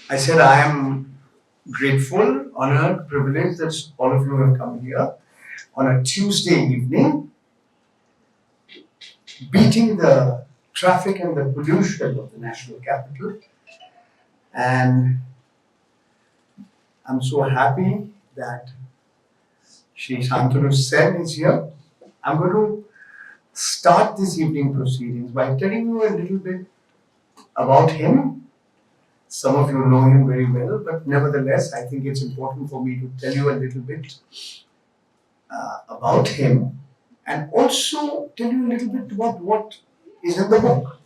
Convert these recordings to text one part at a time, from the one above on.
I said I am grateful, honored, privileged that all of you have come here on a Tuesday evening, beating the traffic and the pollution of the national capital. And I'm so happy that Shri Shantanu Sen is here. I'm going to start this evening proceedings by telling you a little bit about him. Some of you know him very well, but nevertheless, I think it's important for me to tell you a little bit about him and also tell you a little bit about what is in the book.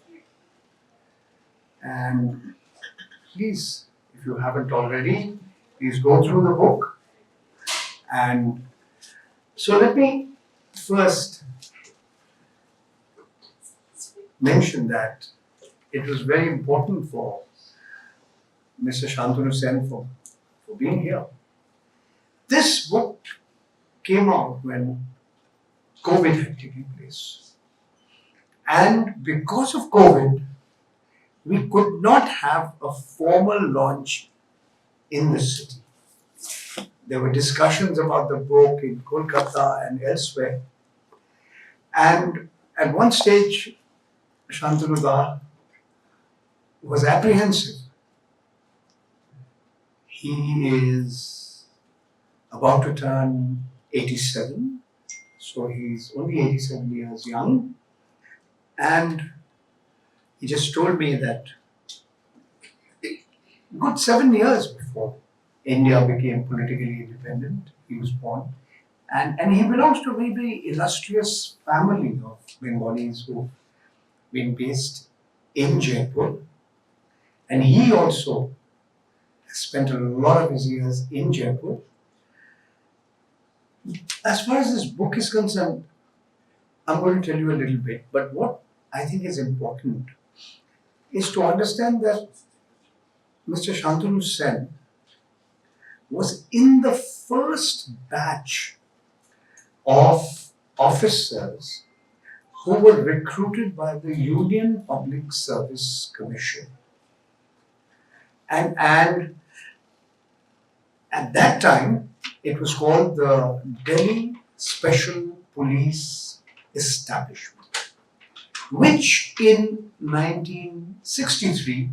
And please, if you haven't already, please go through the book. And so let me first mention that it was very important for Mr. Shantanu Sen for being here. This book came out when COVID had taken place. And because of COVID, we could not have a formal launch in the city. There were discussions about the book in Kolkata and elsewhere. And at one stage, Shantanu Da was apprehensive. He is about to turn 87, so he's only 87 years young. And he just told me that good 7 years before India became politically independent, he was born. And he belongs to a very, very illustrious family of Bengalis who've been based in Jaipur. And he also spent a lot of his years in Jaipur. As far as this book is concerned, I'm going to tell you a little bit, but what I think is important is to understand that Mr. Shantanu Sen was in the first batch of officers who were recruited by the Union Public Service Commission. And at that time, it was called the Delhi Special Police Establishment, which in 1963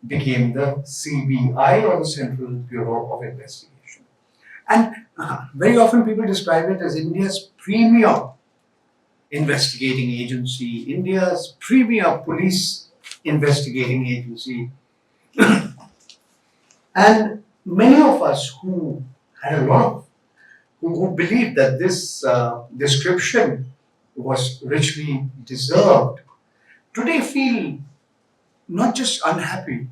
became the CBI, or the Central Bureau of Investigation. And very often people describe it as India's premier investigating agency, India's premier police investigating agency. And many of us who had a lot of, who believed that this description was richly deserved, today feel not just unhappy,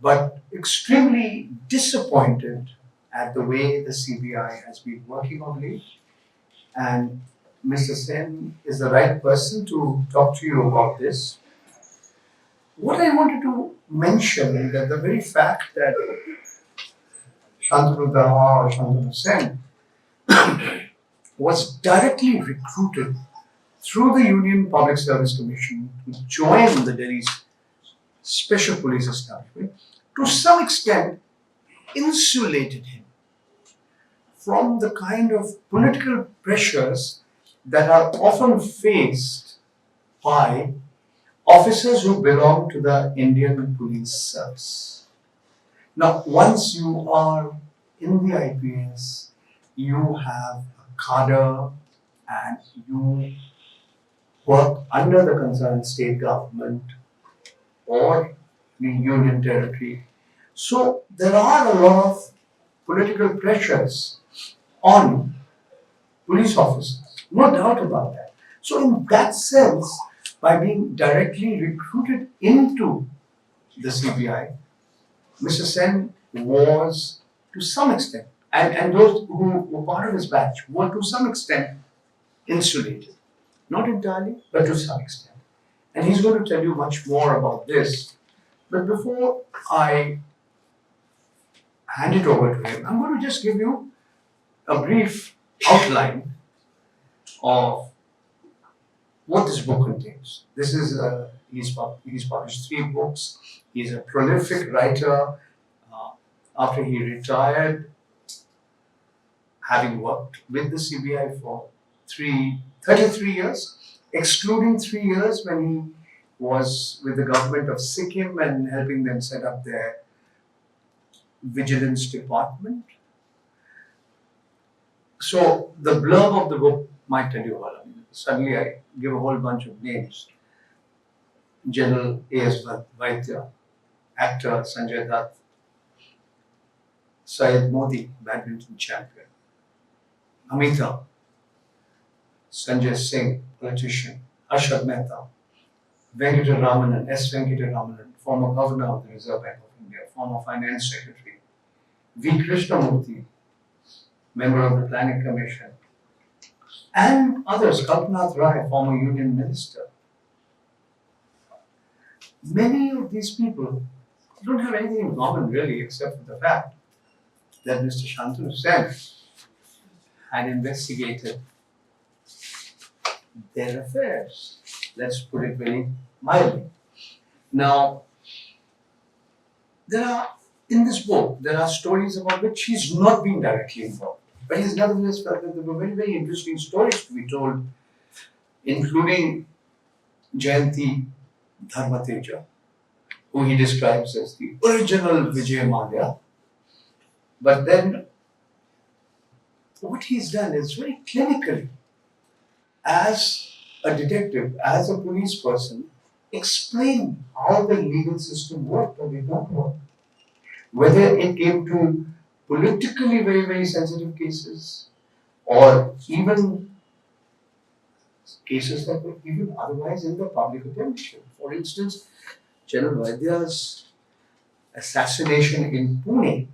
but extremely disappointed at the way the CBI has been working on late. And Mr. Sen is the right person to talk to you about this. What I wanted to mention is that the very fact that Shantanu Da or Shantanu Sen was directly recruited through the Union Public Service Commission to join the Delhi's Special Police Establishment, to some extent insulated him from the kind of political pressures that are often faced by officers who belong to the Indian Police Service. Now, once you are in the IPS, you have a cadre and you work under the concerned state government or the union territory. So there are a lot of political pressures on police officers, no doubt about that. So in that sense, by being directly recruited into the CBI, Mr. Sen was to some extent, and those who were part of his batch were to some extent insulated. Not entirely, but to some extent. And he's going to tell you much more about this. But before I hand it over to him, I'm going to just give you a brief outline of what this book contains. This is He's published 3 books. He's a prolific writer. After he retired, having worked with the CBI for 33 years, excluding 3 years when he was with the government of Sikkim and helping them set up their vigilance department. So the blurb of the book might tell you all. Suddenly I give a whole bunch of names. General AS Vaidya, actor Sanjay Dutt, Syed Modi, badminton champion, Ameeta, Sanjay Singh, politician, Harshad Mehta, Venkitaramanan, S. Venkitaramanan, former governor of the Reserve Bank of India, former finance secretary, V. Krishnamurthy, member of the Planning Commission, and others, Kalpnath Rai, former union minister. Many of these people don't have anything in common really, except for the fact that Mr. Shantanu Sen had investigated their affairs. Let's put it very mildly. Now, in this book, there are stories about which he's not been directly involved. But he's nevertheless felt that there were very, very interesting stories to be told, including Jayanti Dharma Teja, who he describes as the original Vijay Mallya. But then, what he's done is very clinically, as a detective, as a police person, explain how the legal system worked or did not work. Whether it came to politically very, very sensitive cases, or even cases that were even otherwise in the public attention. For instance, General Vaidya's assassination in Pune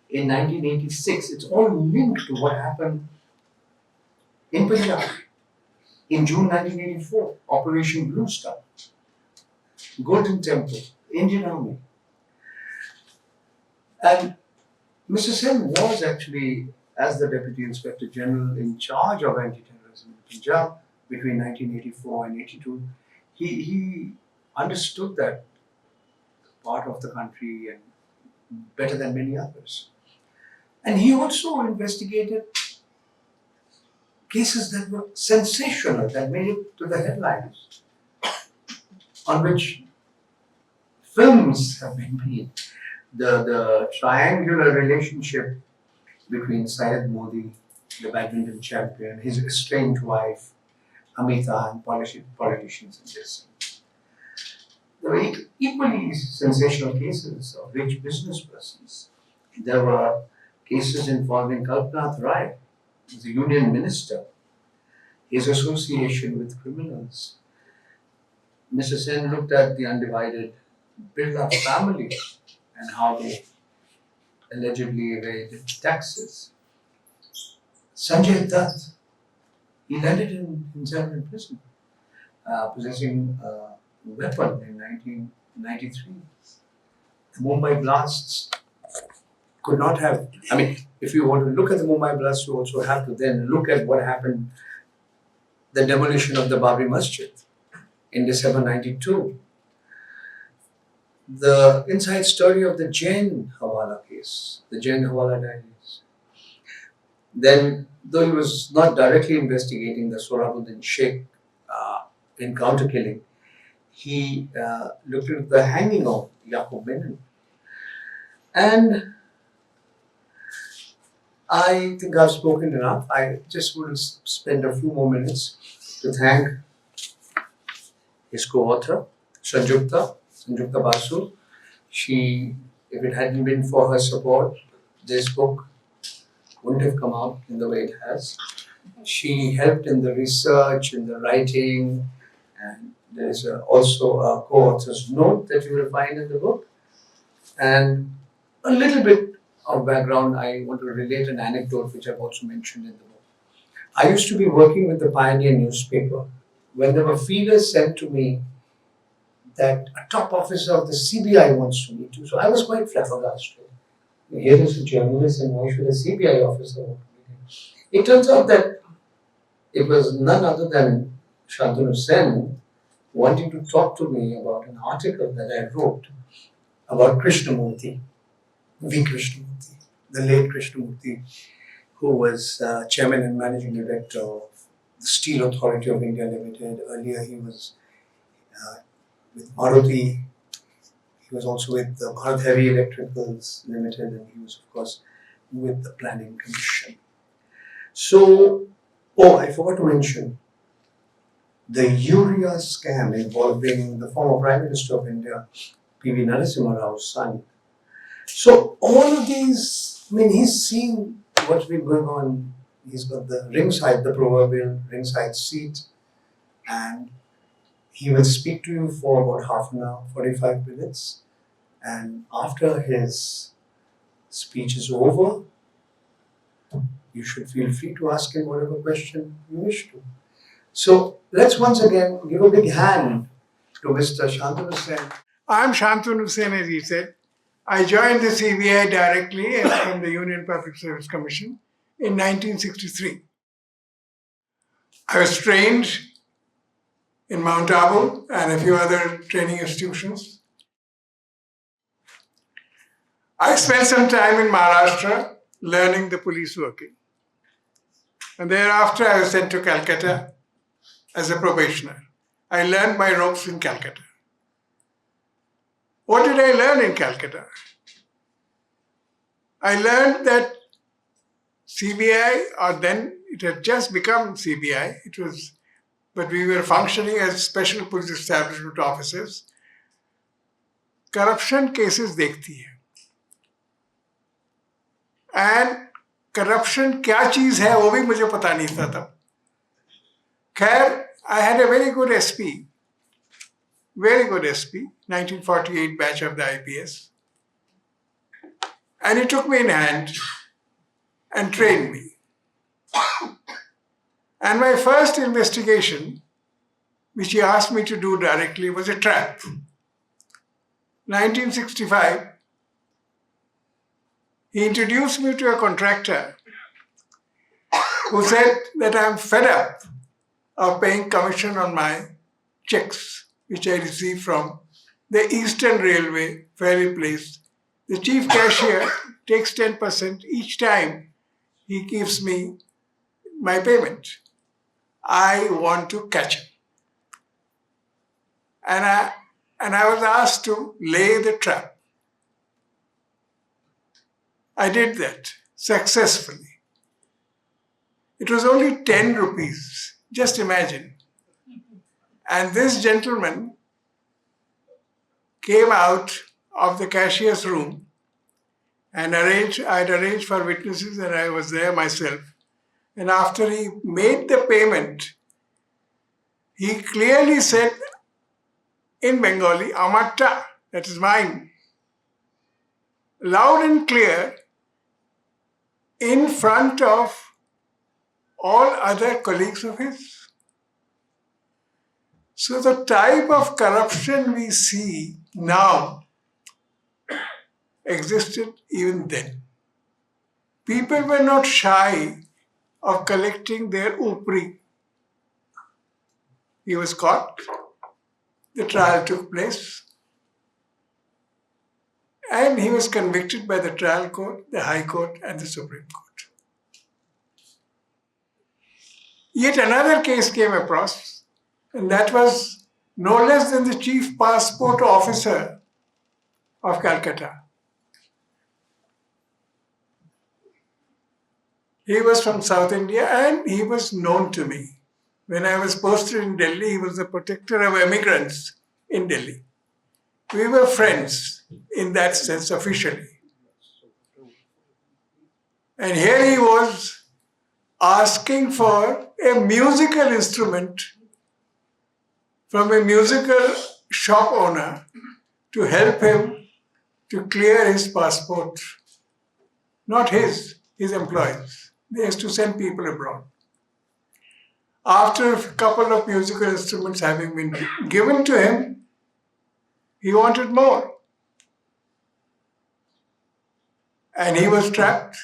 in 1986, it's all linked to what happened in Punjab in June 1984, Operation Blue Star, Golden Temple, Indian Army. And Mr. Sen was actually, as the Deputy Inspector General in charge of anti-terrorism in Punjab between 1984 and 82, he understood that part of the country and better than many others. And he also investigated cases that were sensational, that made it to the headlines, on which films have been made. The triangular relationship between Syed Modi, the badminton champion, his estranged wife, Ameeta, and politician Sanjay Singh. There were equally sensational cases of rich business persons. There were cases involving Kalpnath Rai, the union minister, his association with criminals. Mr. Sen looked at the undivided Birla family and how they allegedly evaded taxes. Sanjay Dutt, he landed himself in prison, possessing a weapon in 1993. The Mumbai blasts could not have, if you want to look at the Mumbai blasts, you also have to then look at what happened, the demolition of the Babri Masjid in December 92. The inside story of the Jain Hawala case, the Jain Hawala diaries. Then, though he was not directly investigating the Sohrabuddin Sheikh encounter killing, he looked at the hanging of Yakub Memon. And I think I've spoken enough. I just will spend a few more minutes to thank his co-author, Sanjukta Basu. She, if it hadn't been for her support, this book wouldn't have come out in the way it has. She helped in the research, in the writing, and there is also a co-author's note that you will find in the book. And a little bit of background, I want to relate an anecdote which I've also mentioned in the book. I used to be working with the Pioneer newspaper when there were feelers sent to me that a top officer of the CBI wants to meet you. So I was quite flabbergasted. Here is a journalist, and why should a CBI officer want to meet him? It turns out that it was none other than Shantanu Sen wanting to talk to me about an article that I wrote about Krishnamurthy, V. Krishnamurthy, the late Krishnamurthy, who was chairman and managing director of the Steel Authority of India Limited. Earlier, he was with Maruti. He was also with the Bharat Heavy Electricals Limited, and he was, of course, with the Planning Commission. So, I forgot to mention the urea scam involving the former Prime Minister of India, P.V. Narasimha Rao's son. So, all of these, he's seen what's been going on. He's got the ringside, the proverbial ringside seat, and he will speak to you for about half an hour, 45 minutes. And after his speech is over, you should feel free to ask him whatever question you wish to. So let's once again give a big hand to Mr. Shantanu Hussain. I'm Shantanu Hussain, as he said. I joined the CBI directly from the Union Public Service Commission in 1963. I was trained in Mount Abu and a few other training institutions. I spent some time in Maharashtra learning the police working. And thereafter I was sent to Calcutta as a probationer. I learned my ropes in Calcutta. What did I learn in Calcutta? I learned that CBI, or then it had just become CBI, but we were functioning as special police establishment officers. Corruption cases देखती है. And corruption क्या चीज है वो भी मुझे पता नहीं था तब. खैर, I had a very good SP, 1948 batch of the IPS. And he took me in hand and trained me. And my first investigation, which he asked me to do directly, was a trap. 1965, he introduced me to a contractor who said that I'm fed up of paying commission on my checks, which I received from the Eastern Railway ferry place. The chief cashier takes 10% each time he gives me my payment. I want to catch him. And I was asked to lay the trap. I did that successfully. It was only 10 rupees, just imagine. And this gentleman came out of the cashier's room and I'd arranged for witnesses and I was there myself. And after he made the payment, he clearly said in Bengali, Amatta, that is mine. Loud and clear in front of all other colleagues of his. So the type of corruption we see now existed even then. People were not shy of collecting their upri. He was caught. The trial took place. And he was convicted by the trial court, the High Court, and the Supreme Court. Yet another case came across, and that was no less than the chief passport officer of Calcutta. He was from South India and he was known to me. When I was posted in Delhi, he was the protector of immigrants in Delhi. We were friends in that sense officially. And here he was asking for a musical instrument from a musical shop owner to help him to clear his passport. Not his employees. They used to send people abroad. After a couple of musical instruments having been given to him, he wanted more. And he was trapped.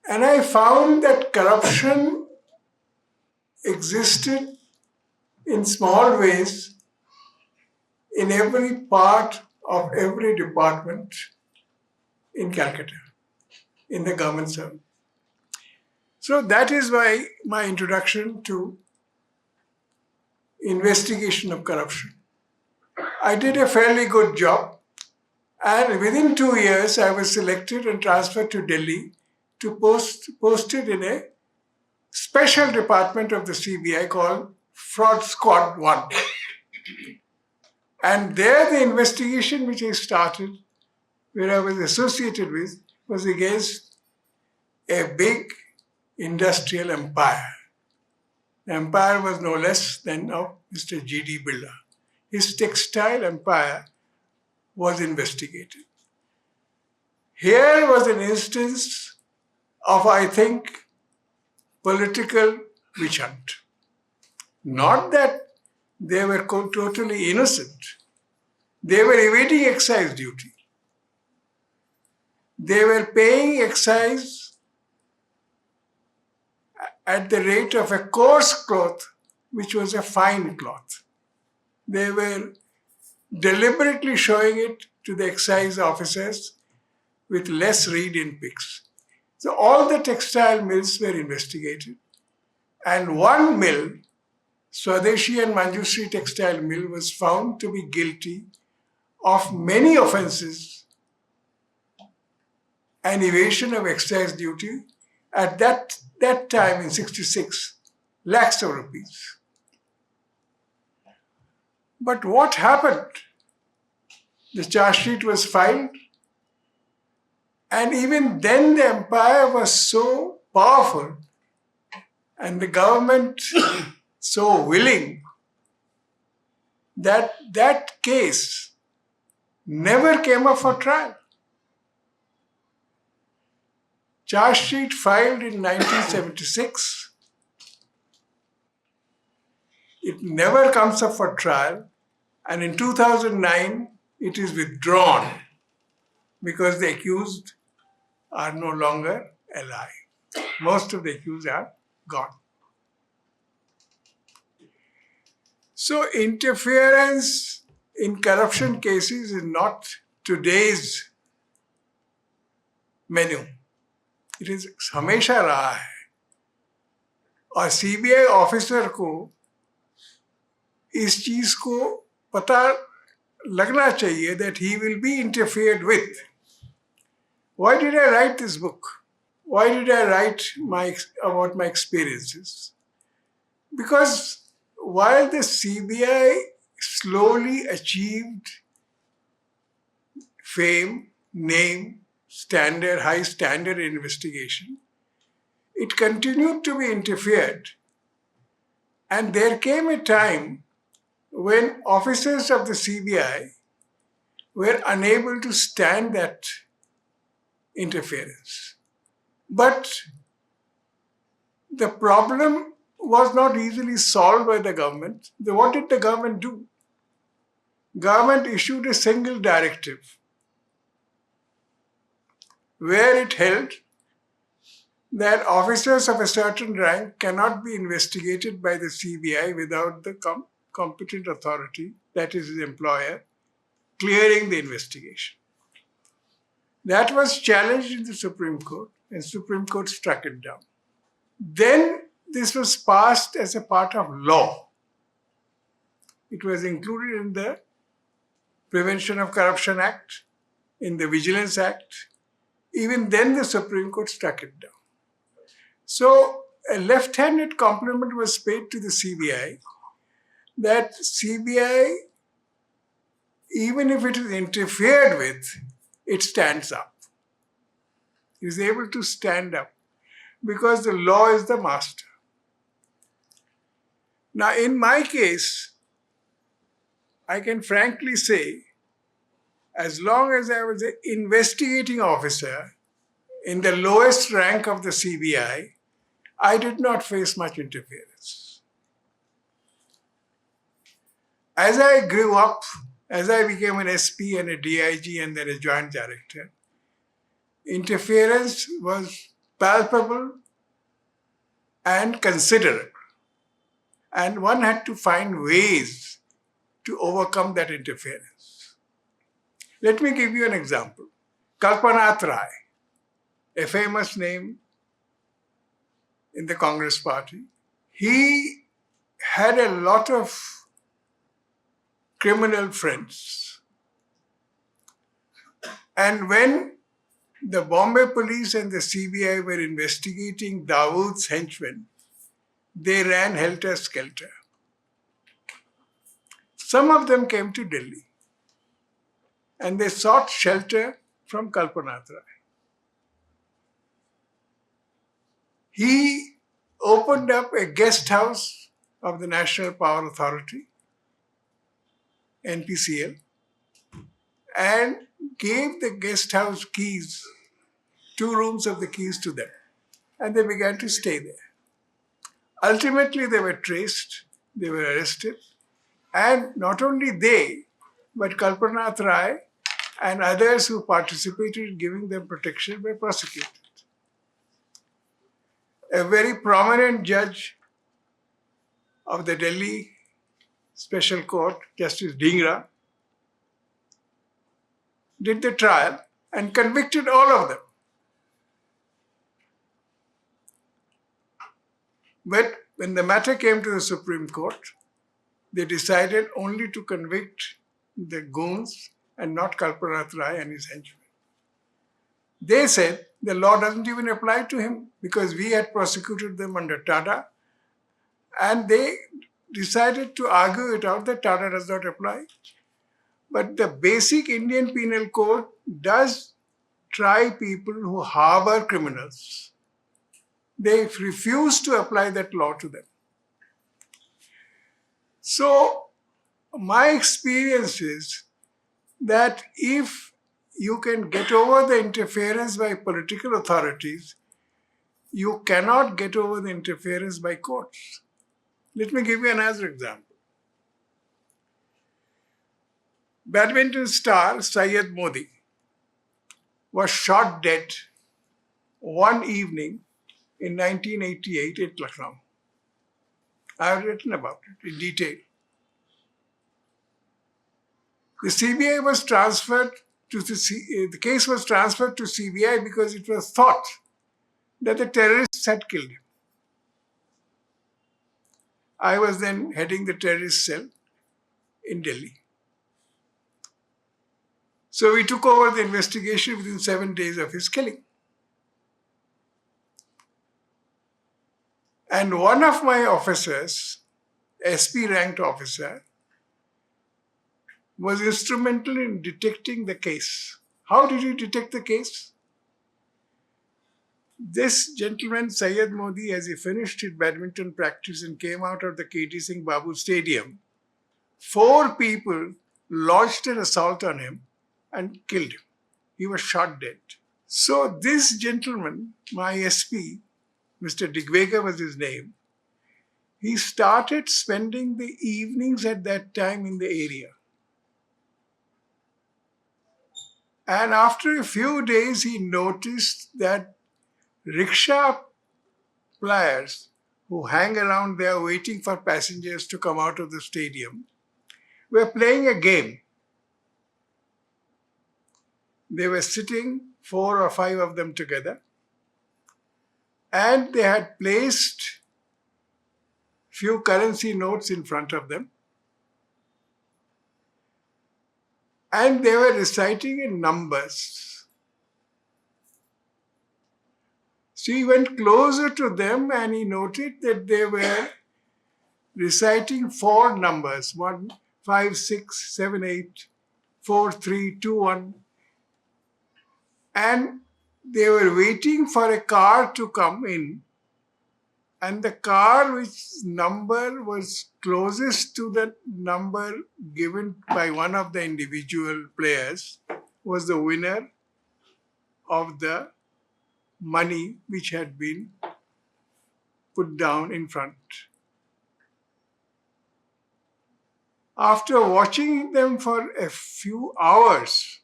And I found that corruption existed in small ways in every part of every department in Calcutta, in the government service. So that is why my introduction to investigation of corruption. I did a fairly good job, and within 2 years I was selected and transferred to Delhi to posted in a special department of the CBI called Fraud Squad 1. And there the investigation which I started, where I was associated with, was against a big industrial empire. The empire was no less than of Mr. G.D. Birla. His textile empire was investigated. Here was an instance of, I think, political witch hunt. Not that they were totally innocent. They were evading excise duty. They were paying excise at the rate of a coarse cloth, which was a fine cloth. They were deliberately showing it to the excise officers with less read in pics. So all the textile mills were investigated, and one mill, Swadeshi and Manjusri Textile Mill, was found to be guilty of many offences and evasion of excise duty at that time in 66, lakhs of rupees. But what happened? The charge sheet was filed, and even then the empire was so powerful and the government so willing that that case never came up for trial. Charge sheet filed in 1976. It never comes up for trial, and in 2009 it is withdrawn because the accused are no longer alive. Most of the accused are gone. So interference in corruption cases is not today's menu. It is हमेशा रहा है, और CBI officer को इस चीज को पता लगना चाहिए that he will be interfered with. Why did I write this book? Why did I write about my experiences? Because while the CBI slowly achieved fame, name, high standard investigation, it continued to be interfered. And there came a time when officers of the CBI were unable to stand that interference. But the problem was not easily solved by the government. What did the government do? Government issued a single directive where it held that officers of a certain rank cannot be investigated by the CBI without the competent authority, that is the employer, clearing the investigation. That was challenged in the Supreme Court, and Supreme Court struck it down. Then this was passed as a part of law. It was included in the Prevention of Corruption Act, in the Vigilance Act. Even then the Supreme Court struck it down. So a left-handed compliment was paid to the CBI that CBI, even if it is interfered with, it stands up. It is able to stand up because the law is the master. Now, in my case, I can frankly say, as long as I was an investigating officer in the lowest rank of the CBI, I did not face much interference. As I grew up, as I became an SP and a DIG and then a joint director, interference was palpable and considerable. And one had to find ways to overcome that interference. Let me give you an example. Kalpnath Rai, a famous name in the Congress party, he had a lot of criminal friends. And when the Bombay police and the CBI were investigating Dawood's henchmen, they ran helter-skelter. Some of them came to Delhi and they sought shelter from Kalpnath Rai. He opened up a guest house of the National Power Authority, NPCL, and gave the guest house keys, 2 rooms of the keys to them. And they began to stay there. Ultimately, they were traced, they were arrested, and not only they, but Kalpnath Rai and others who participated in giving them protection were prosecuted. A very prominent judge of the Delhi Special Court, Justice Dhingra, did the trial and convicted all of them. But when the matter came to the Supreme Court, they decided only to convict the goons and not Kalpnath Rai and his henchmen. They said the law doesn't even apply to him because we had prosecuted them under Tada, and they decided to argue it out that Tada does not apply. But the basic Indian Penal Code does try people who harbor criminals. They refuse to apply that law to them. So my experience is that if you can get over the interference by political authorities, you cannot get over the interference by courts. Let me give you another example. Badminton star Syed Modi was shot dead one evening in 1988 in Lucknow. I have written about it in detail. The CBI was transferred to the case was transferred to CBI because it was thought that the terrorists had killed him. I was then heading the terrorist cell in Delhi. So we took over the investigation within 7 days of his killing. And one of my officers, SP ranked officer, was instrumental in detecting the case. How did he detect the case? This gentleman, Syed Modi, as he finished his badminton practice and came out of the KT Singh Babu Stadium, 4 people launched an assault on him and killed him. He was shot dead. So this gentleman, my SP, Mr. Digvega was his name, he started spending the evenings at that time in the area. And after a few days, he noticed that rickshaw players who hang around there waiting for passengers to come out of the stadium were playing a game. They were sitting, 4 or 5 of them together, and they had placed few currency notes in front of them, and they were reciting in numbers. So he went closer to them and he noted that they were reciting 4 numbers, 1, 5, 6, 7, 8, 4, 3, 2, 1. And they were waiting for a car to come in. And the car which number was closest to the number given by one of the individual players was the winner of the money which had been put down in front. After watching them for a few hours,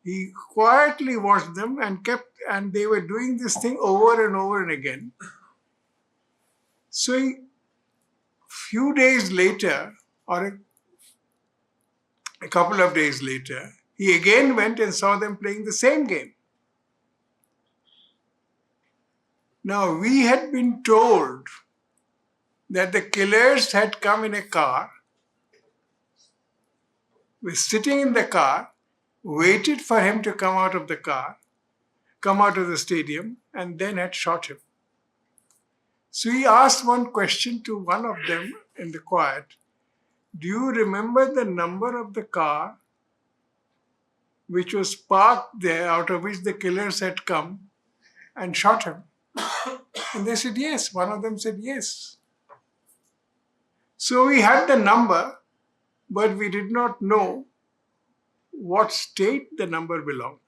he quietly watched them and they were doing this thing over and over and again. So he few days later, or a couple of days later, he again went and saw them playing the same game. Now, we had been told that the killers had come in a car, were sitting in the car, waited for him to come out of the car, come out of the stadium, and then had shot him. So he asked one question to one of them in the quiet. Do you remember the number of the car which was parked there, out of which the killers had come and shot him? And they said yes. One of them said yes. So we had the number, but we did not know what state the number belonged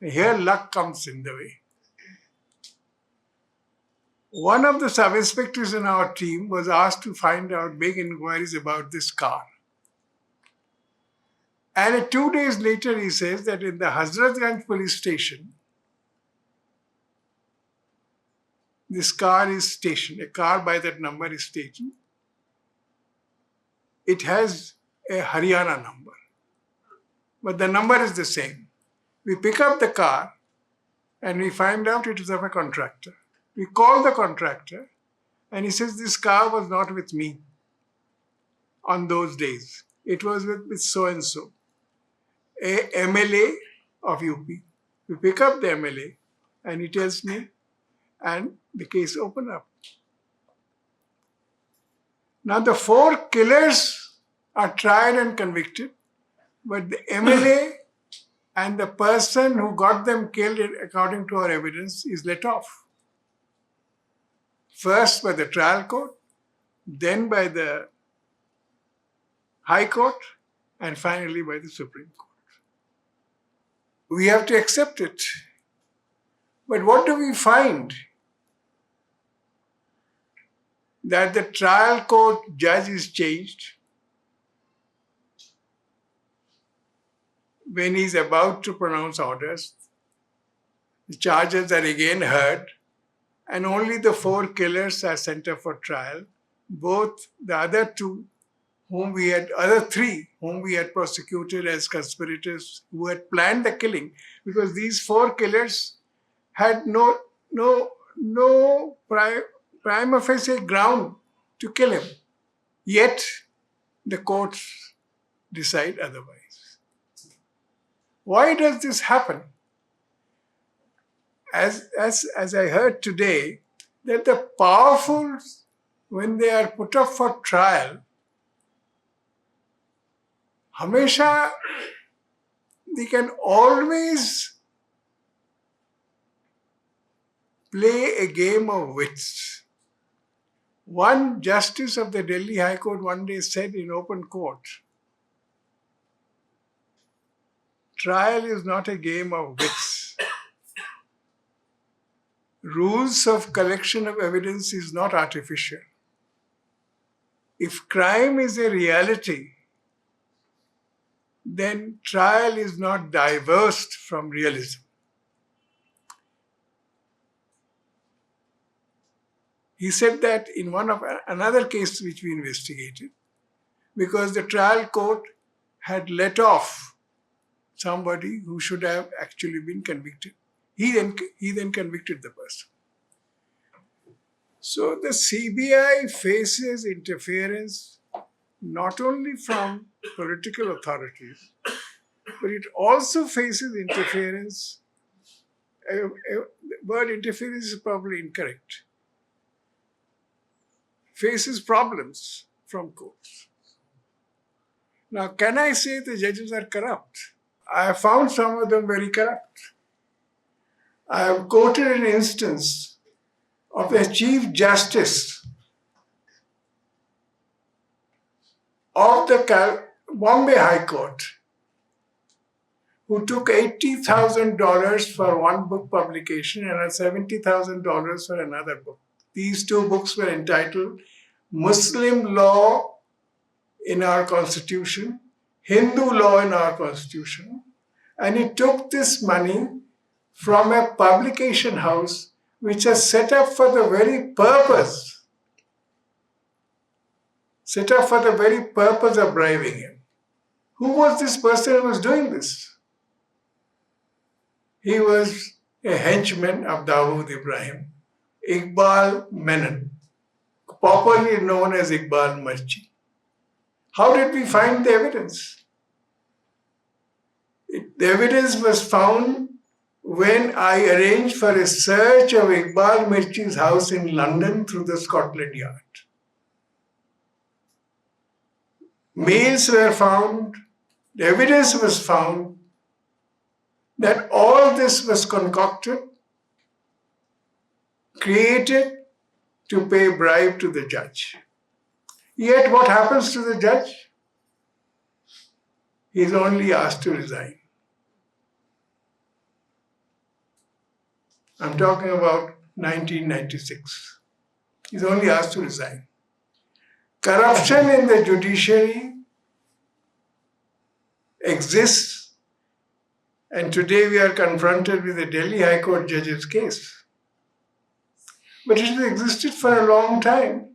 to. Here luck comes in the way. One of the sub-inspectors in our team was asked to find out, make inquiries about this car. And 2 days later, he says that in the Hazratganj police station, this car is stationed. A car by that number is stationed. It has a Haryana number, but the number is the same. We pick up the car and we find out it is of a contractor. We call the contractor and he says, this car was not with me on those days. It was with so-and-so, a MLA of UP. We pick up the MLA and he tells me, and the case opened up. Now the 4 killers are tried and convicted, but the MLA and the person who got them killed, according to our evidence, is let off. First by the trial court, then by the High Court, and finally by the Supreme Court. We have to accept it. But what do we find? That the trial court judge is changed when he is about to pronounce orders. The charges are again heard, and only the 4 killers are sent up for trial. Both the other 3 whom we had prosecuted as conspirators who had planned the killing, because these 4 killers had no prima facie ground to kill him. Yet the courts decide otherwise. Why does this happen? As I heard today, that the powerful, when they are put up for trial, Hamesha, they can always play a game of wits. One justice of the Delhi High Court one day said in open court, trial is not a game of wits. Rules of collection of evidence is not artificial. If crime is a reality, then trial is not divorced from realism. He said that in another case which we investigated, because the trial court had let off somebody who should have actually been convicted. He then convicted the person. So the CBI faces interference not only from political authorities, but it also faces interference. The word interference is probably incorrect. Faces problems from courts. Now, can I say the judges are corrupt? I have found some of them very corrupt. I have quoted an instance of the Chief Justice of the Bombay High Court, who took $80,000 for one book publication and $70,000 for another book. These 2 books were entitled Muslim Law in Our Constitution, Hindu Law in Our Constitution, and he took this money from a publication house which is set up for the very purpose set up for the very purpose of bribing him. Who was this person who was doing this? He was a henchman of Dawood Ibrahim, Yakub Memon, popularly known as Iqbal Marchi. How did we find the evidence? The evidence was found when I arranged for a search of Iqbal Marchi's house in London through the Scotland Yard. Mails were found, the evidence was found that all this was concocted, created to pay bribe to the judge. Yet what happens to the judge? He is only asked to resign. I'm talking about 1996. He's only asked to resign. Corruption in the judiciary exists, and today we are confronted with a Delhi High Court judge's case. But it has existed for a long time.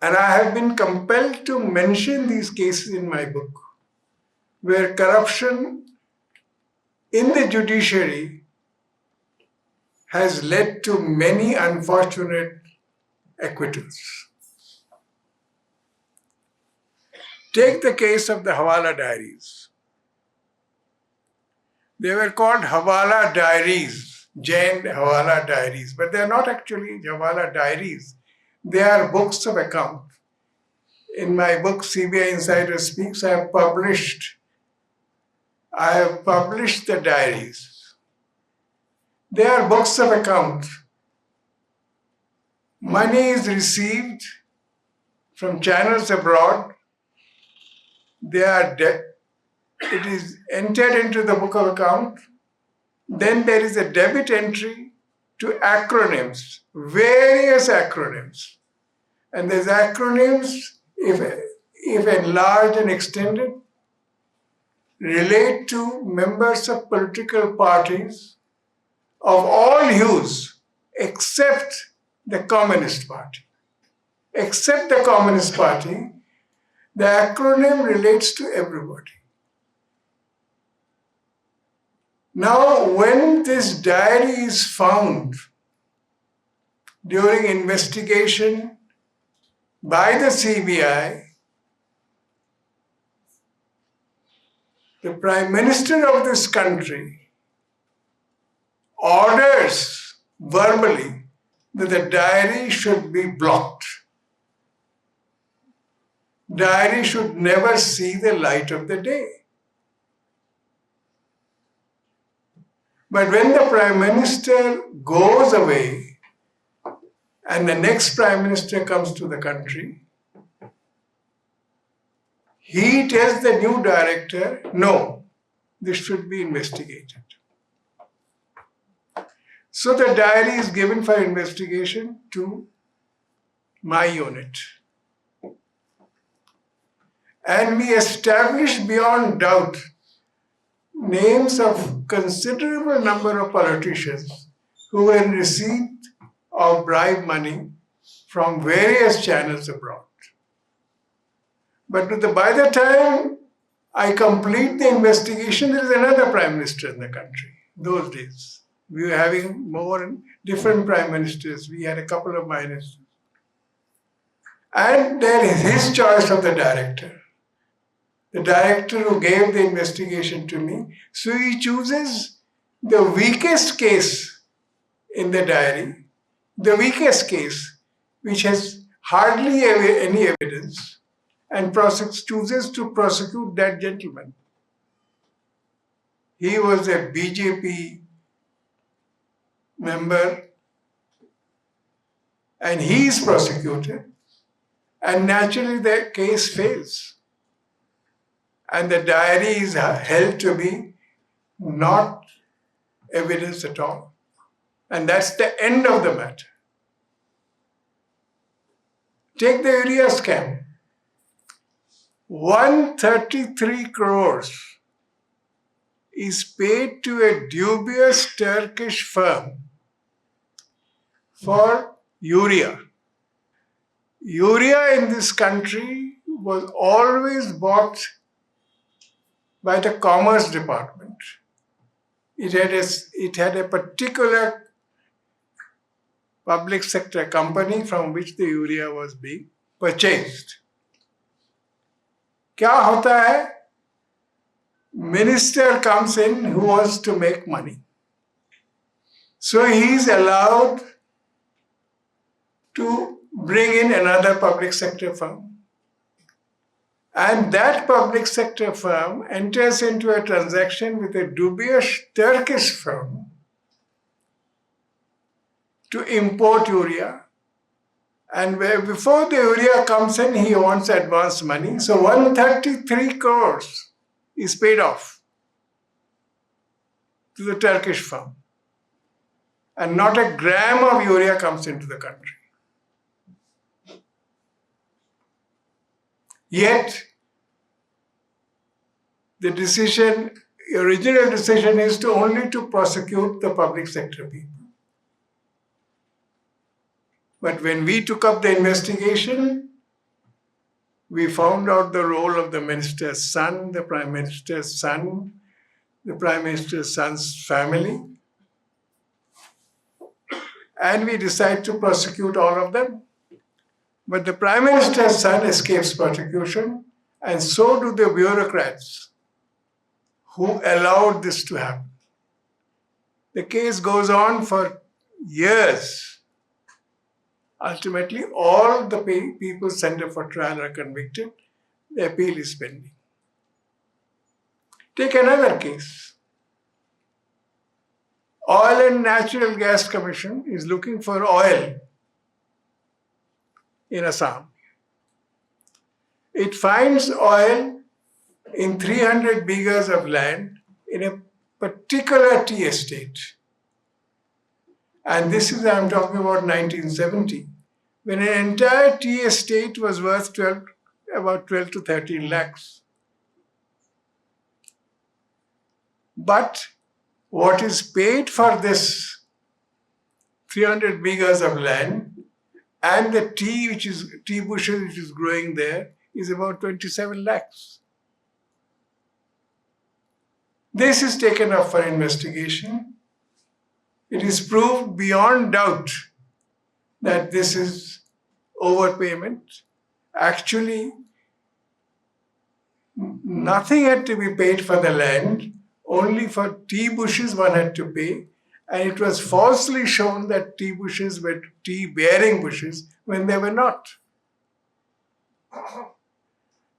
And I have been compelled to mention these cases in my book, where corruption in the judiciary has led to many unfortunate acquittals. Take the case of the Hawala diaries. They were called Hawala diaries, Jain Hawala diaries, but they are not actually Hawala diaries. They are books of account. In my book, CBI Insider Speaks, I have published the diaries. They are books of account. Money is received from channels abroad. It is entered into the book of account. Then there is a debit entry to acronyms, various acronyms. And these acronyms, if enlarged and extended, relate to members of political parties of all hues except the Communist Party. Except the Communist Party, the acronym relates to everybody. Now, when this diary is found during investigation by the CBI, the Prime Minister of this country orders verbally that the diary should be blocked. Diary should never see the light of the day. But when the Prime Minister goes away and the next Prime Minister comes to the country, he tells the new director, no, this should be investigated. So the diary is given for investigation to my unit. And we established beyond doubt names of considerable number of politicians who were in receipt of bribe money from various channels abroad. But by the time I complete the investigation, there is another Prime Minister in the country. Those days, we were having more different Prime Ministers. We had a couple of ministers. And there is his choice of the director. The director who gave the investigation to me. So he chooses the weakest case in the diary, the weakest case, which has hardly any evidence, and chooses to prosecute that gentleman. He was a BJP member, and he is prosecuted, and naturally the case fails. And the diary is held to be not evidence at all. And that's the end of the matter. Take the urea scam. 133 crores is paid to a dubious Turkish firm for urea. urea in this country was always bought by the Commerce Department. It had a particular public sector company from which the urea was being purchased. क्या होता है? Minister comes in who wants to make money. So he is allowed to bring in another public sector firm. And that public sector firm enters into a transaction with a dubious Turkish firm to import urea. And before the urea comes in, he wants advance money. So 133 crores is paid off to the Turkish firm. And not a gram of urea comes into the country. Yet, the original decision is only to prosecute the public sector people. But when we took up the investigation, we found out the role of the minister's son, the prime minister's son, the prime minister's son's family. And we decided to prosecute all of them. But the prime minister's son escapes prosecution, and so do the bureaucrats who allowed this to happen. The case goes on for years. Ultimately, all the people sent up for trial are convicted. The appeal is pending. Take another case. Oil and Natural Gas Commission is looking for oil in Assam. It finds oil in 300 bighas of land in a particular tea estate. And this is, I'm talking about 1970, when an entire tea estate was worth about 12 to 13 lakhs. But what is paid for this 300 bighas of land and the tea bushes which is growing there is about 27 lakhs. This is taken up for investigation. It is proved beyond doubt that this is overpayment. Actually, nothing had to be paid for the land, only for tea bushes one had to pay, and it was falsely shown that tea bushes were tea-bearing bushes when they were not.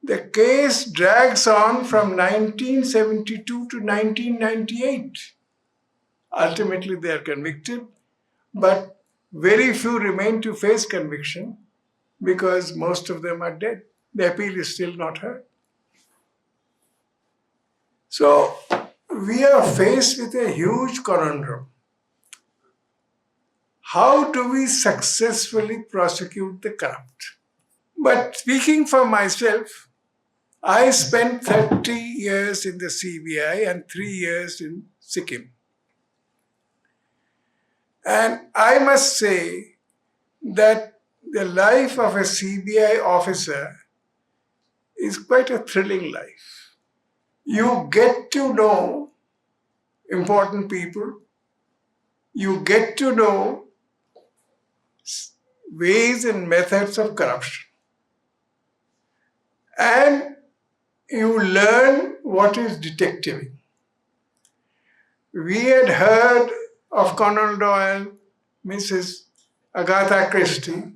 The case drags on from 1972 to 1998. Ultimately, they are convicted, but very few remain to face conviction because most of them are dead. The appeal is still not heard. So, we are faced with a huge conundrum. How do we successfully prosecute the corrupt? But speaking for myself, I spent 30 years in the CBI and 3 years in Sikkim. And I must say that the life of a CBI officer is quite a thrilling life. You get to know important people. You get to know ways and methods of corruption. And you learn what is detectiving. We had heard of Conan Doyle, Mrs. Agatha Christie.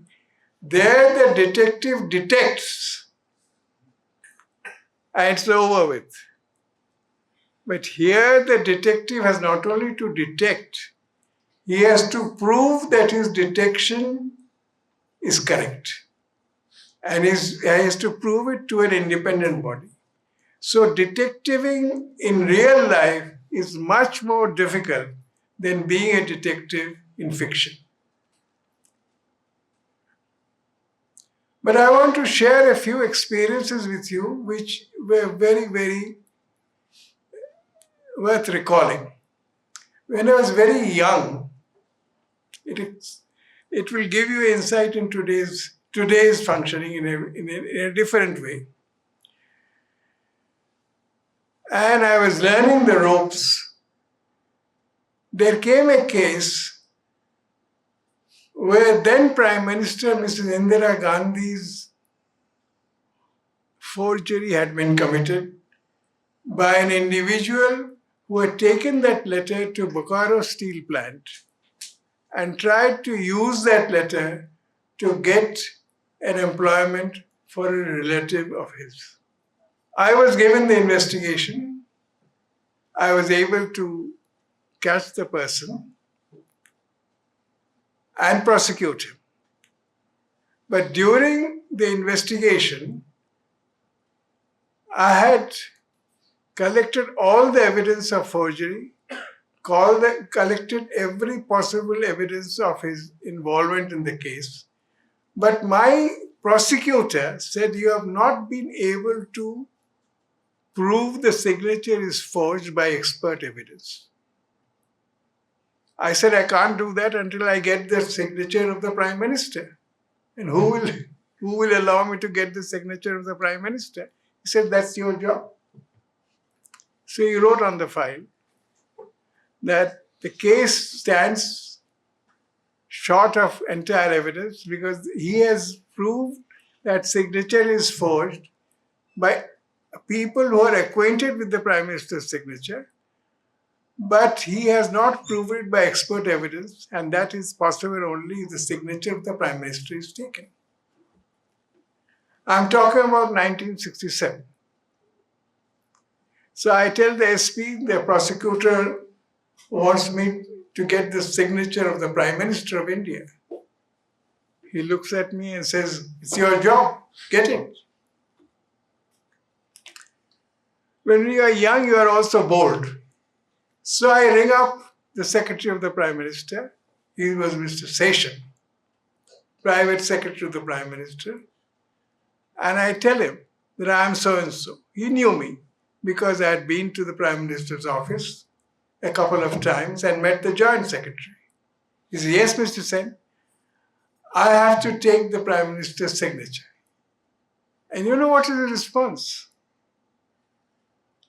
There the detective detects and it's over with. But here the detective has not only to detect, he has to prove that his detection is correct. And he has to prove it to an independent body. So detectiving in real life is much more difficult than being a detective in fiction. But I want to share a few experiences with you which were very, very worth recalling. When I was very young, it will give you insight in today's today is functioning in a different way. And I was learning the ropes. There came a case where then Prime Minister Mrs. Indira Gandhi's forgery had been committed by an individual who had taken that letter to Bokaro Steel Plant and tried to use that letter to get an employment for a relative of his. I was given the investigation. I was able to catch the person and prosecute him. But during the investigation, I had collected all the evidence of forgery, collected every possible evidence of his involvement in the case. But my prosecutor said, you have not been able to prove the signature is forged by expert evidence. I said, I can't do that until I get the signature of the Prime Minister. And who will allow me to get the signature of the Prime Minister? He said, that's your job. So he wrote on the file that the case stands short of entire evidence because he has proved that signature is forged by people who are acquainted with the Prime Minister's signature, but he has not proved it by expert evidence, and that is possible only if the signature of the Prime Minister is taken. I'm talking about 1967. So I tell the SP, the prosecutor wants me to get the signature of the Prime Minister of India. He looks at me and says, it's your job, get it. When you are young, you are also bold. So I ring up the Secretary of the Prime Minister. He was Mr. Session, private secretary of the Prime Minister. And I tell him that I am so-and-so. He knew me because I had been to the Prime Minister's office a couple of times and met the Joint Secretary. He said, yes, Mr. Sen, I have to take the Prime Minister's signature. And you know what is the response?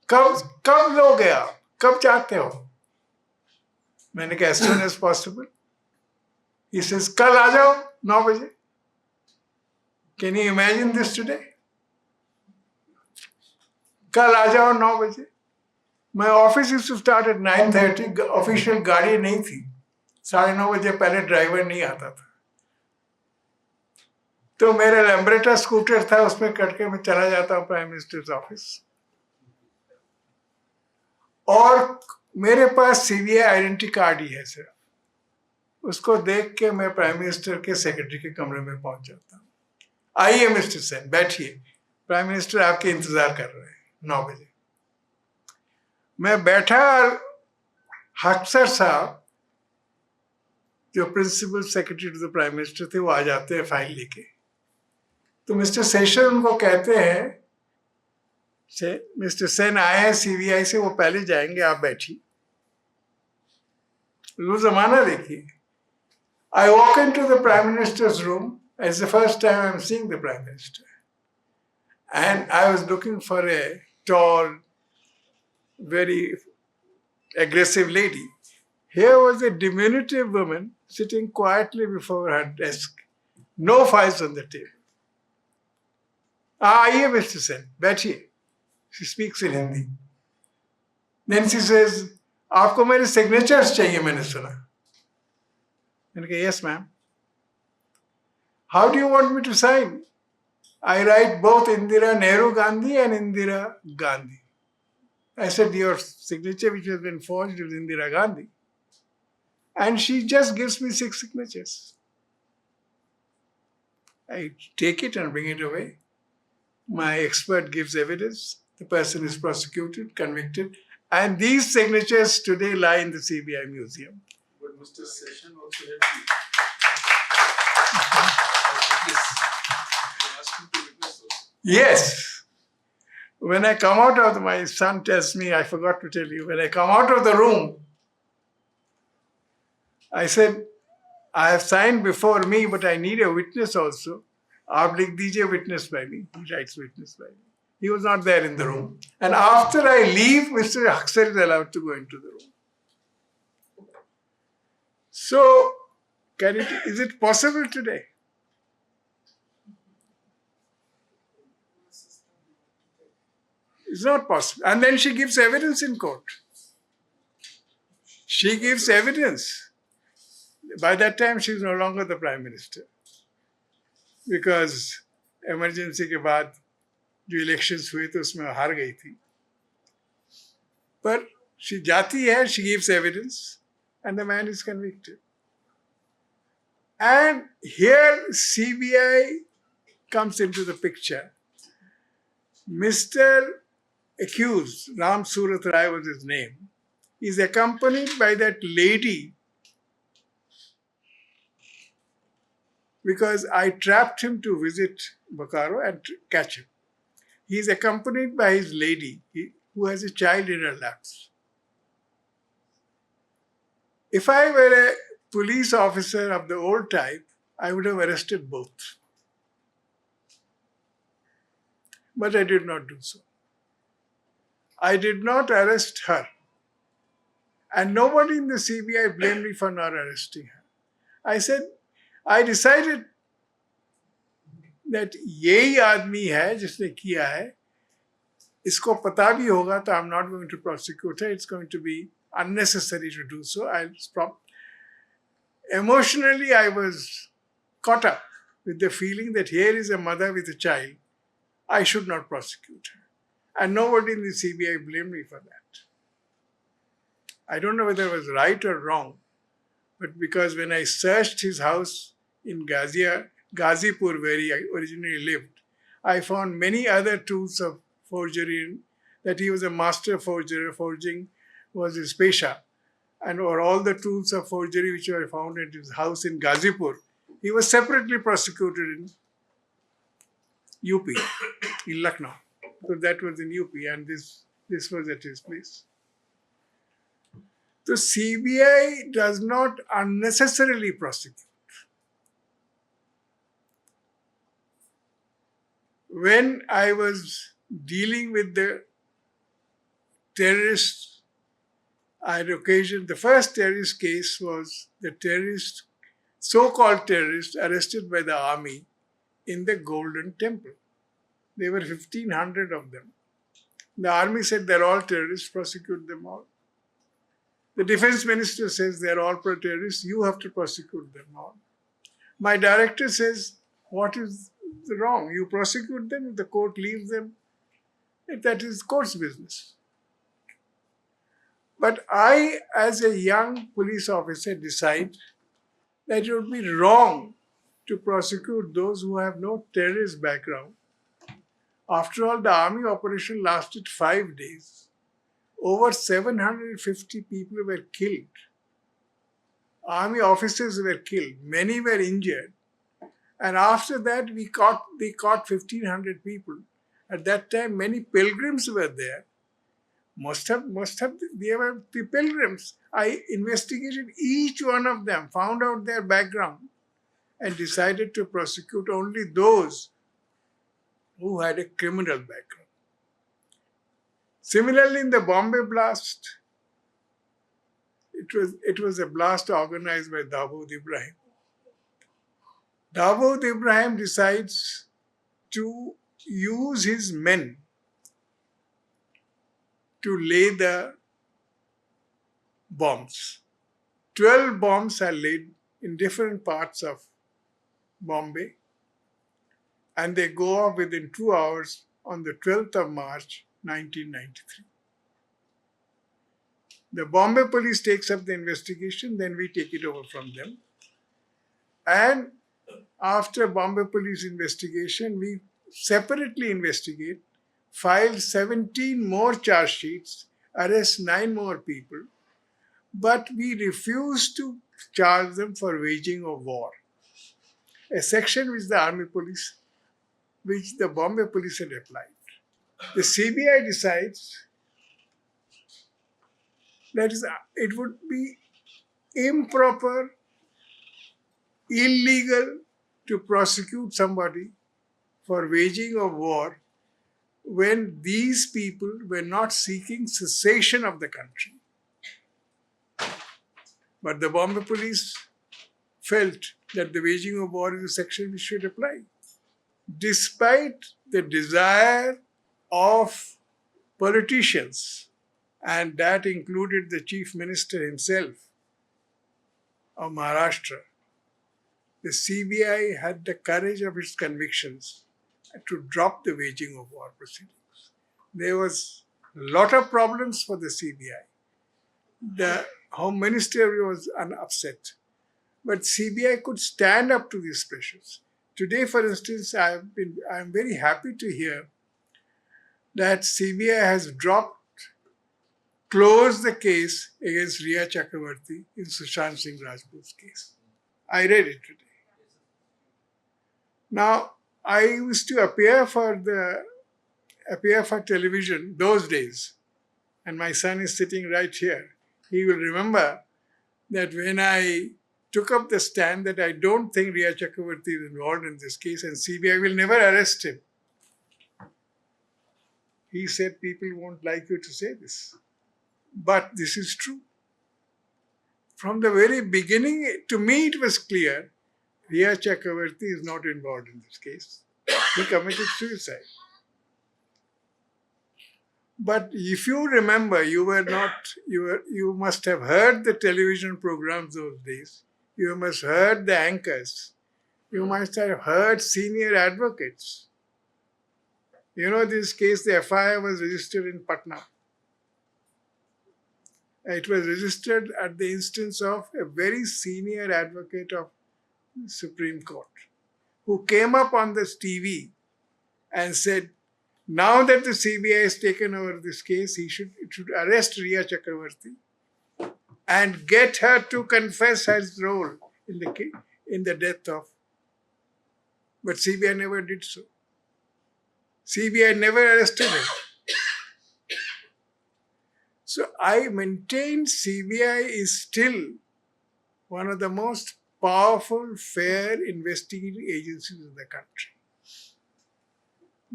कब लोगे आप? कब चाहते हो? मैंने कहा, as soon as possible. He says, कल आ जाओ 9 बजे. Can you imagine this today? कल आ जाओ 9 बजे. My office used to start at 9:30. Official गाड़ी नहीं थी. 9:30 बजे पहले ड्राइवर नहीं आता था. तो मेरा लैम्ब्रेटा स्कूटर था, उसमें करके मैं चला जाता हूँ प्राइम मिनिस्टर्स ऑफिस. और मेरे पास CBI आइडेंटिटी कार्ड ही है सर. उसको देख के मैं प्राइम मिनिस्टर के सेक्रेटरी के कमरे में पहुंच जाता हूँ. आइए मिस्टर सेन, बैठिए, प्राइम मिनिस्टर आपके इंतजार कर रहे हैं 9 बजे. मैं बैठा और अक्सर साहब जो principal secretary to the prime minister थे वो आ जाते हैं फाइल लेके. तो मिस्टर सेशन उनको कहते हैं, मिस्टर सेन आए हैं CBI से, वो पहले जाएंगे, आप बैठिए. वो जमाना देखिए. I walk into the Prime Minister's room. It's the first time I'm seeing the Prime Minister. And I was looking for a tall, very aggressive lady. Here was a diminutive woman sitting quietly before her desk. No files on the table. आइए Mr. Sen, बैठिए. She speaks in Hindi. Then she says, आपको मेरे signatures चाहिए, मैंने सुना. मैंने कहा, yes ma'am. How do you want me to sign? I write both Indira Nehru Gandhi and Indira Gandhi. I said, your signature which has been forged is Indira Gandhi. And she just gives me 6 signatures. I take it and bring it away. My expert gives evidence. The person is prosecuted, convicted. And these signatures today lie in the CBI museum. But Mr. Session also helped you. Yes. When I come out of my son tells me, I forgot to tell you, when I come out of the room, I said, I have signed before me, but I need a witness also. आप लिख दीजिए witnessed by me. He writes witnessed by me. He was not there in the room. And after I leave, Mr. Haksar is allowed to go into the room. So, is it possible today? It's not possible. And then she gives evidence in court. She gives evidence. By that time, she is no longer the Prime Minister. Because emergency के बाद जो elections हुए थे उसमें हार गई थी. But she जाती है, she gives evidence, and the man is convicted. And here CBI comes into the picture. Mr. accused, Ram Surat Rai was his name, is accompanied by that lady because I trapped him to visit Bokaro and catch him. He is accompanied by his lady who has a child in her laps. If I were a police officer of the old type, I would have arrested both. But I did not do so. I did not arrest her. And nobody in the CBI blamed me for not arresting her. I decided that यही आदमी है जिसने किया है, इसको पता भी होगा तो I'm not going to prosecute her. It's going to be unnecessary to do so. I'll stop. Emotionally, I was caught up with the feeling that here is a mother with a child. I should not prosecute her. And nobody in the CBI blamed me for that. I don't know whether it was right or wrong, but because when I searched his house in Ghazipur, where he originally lived, I found many other tools of forgery, that he was a master forger. Forging was his pesha. And or all the tools of forgery which were found at his house in Ghazipur, he was separately prosecuted in UP, in Lucknow. So that was in UP, and this was at his place. The CBI does not unnecessarily prosecute. When I was dealing with the terrorists, I had occasion, the first terrorist case was the terrorist, so-called terrorists arrested by the army in the Golden Temple. There were 1,500 of them. The army said they're all terrorists, prosecute them all. The defense minister says they're all terrorists, you have to prosecute them all. My director says, what is wrong? You prosecute them, the court leaves them. That is court's business. But I, as a young police officer, decide that it would be wrong to prosecute those who have no terrorist background. After all, the army operation lasted 5 days. Over 750 people were killed. Army officers were killed. Many were injured. And after that, they caught 1,500 people. At that time, many pilgrims were there. They were the pilgrims. I investigated each one of them, found out their background, and decided to prosecute only those who had a criminal background. Similarly, in the Bombay blast, it was a blast organized by Dawood Ibrahim. Dawood Ibrahim decides to use his men to lay the bombs. 12 bombs are laid in different parts of Bombay, and they go off within 2 hours on the 12th of March, 1993. The Bombay police takes up the investigation, then we take it over from them. And after Bombay police investigation, we separately investigate, file 17 more charge sheets, arrest 9 more people, but we refuse to charge them for waging of war. A section which the Bombay police had applied. The CBI decides that it would be improper, illegal to prosecute somebody for waging a war when these people were not seeking cessation of the country. But the Bombay police felt that the waging of war is a section which should apply. Despite the desire of politicians, and that included the chief minister himself of Maharashtra, the CBI had the courage of its convictions to drop the waging of war proceedings. There was a lot of problems for the CBI. The Home Minister was upset, but CBI could stand up to these pressures. Today, for instance, I am very happy to hear that CBI has closed the case against Riya Chakravarti in Sushant Singh Rajput's case. I read it today. Now, I used to appear for television those days, and my son is sitting right here. He will remember that when I took up the stand that I don't think Riya Chakravarti is involved in this case and CBI will never arrest him. He said, people won't like you to say this. But this is true. From the very beginning, to me it was clear, Riya Chakravarti is not involved in this case. He committed suicide. But if you remember, you must have heard the television programs those days. You must have heard the anchors. You must have heard senior advocates. You know, this case, the FIR was registered in Patna. It was registered at the instance of a very senior advocate of the Supreme Court, who came up on this TV and said, now that the CBI has taken over this case, it should arrest Riya Chakravarti and get her to confess her role in the death of. But CBI never did so. CBI never arrested her. So I maintain CBI is still one of the most powerful, fair investigating agencies in the country.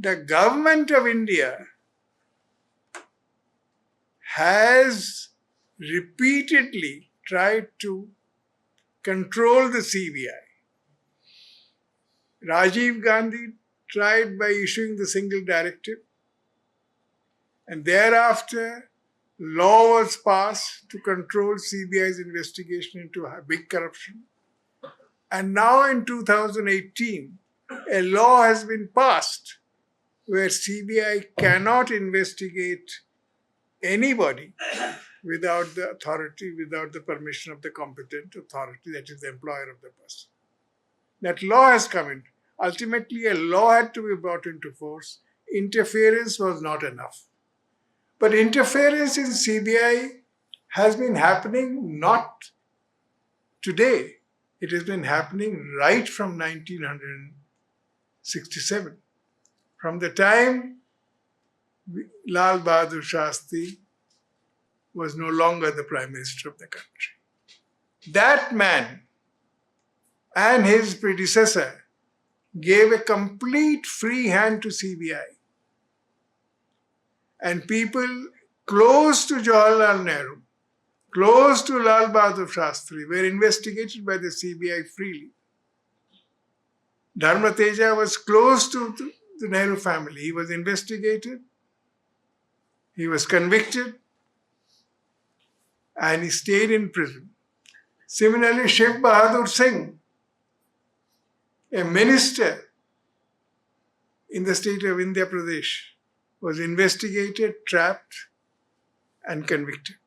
The government of India has repeatedly tried to control the CBI. Rajiv Gandhi tried by issuing the single directive, and thereafter law was passed to control CBI's investigation into big corruption. And now in 2018, a law has been passed where CBI cannot investigate anybody without the authority, without the permission of the competent authority, that is the employer of the person. That law has come in. Ultimately, a law had to be brought into force. Interference was not enough. But interference in CBI has been happening not today. It has been happening right from 1967. From the time Lal Bahadur Shastri was no longer the Prime Minister of the country. That man and his predecessor gave a complete free hand to CBI. And people close to Jawaharlal Nehru, close to Lal Bahadur Shastri, were investigated by the CBI freely. Dharma Teja was close to the Nehru family. He was investigated, he was convicted, and he stayed in prison. Similarly, Sheikh Bahadur Singh, a minister in the state of Andhra Pradesh, was investigated, trapped, and convicted.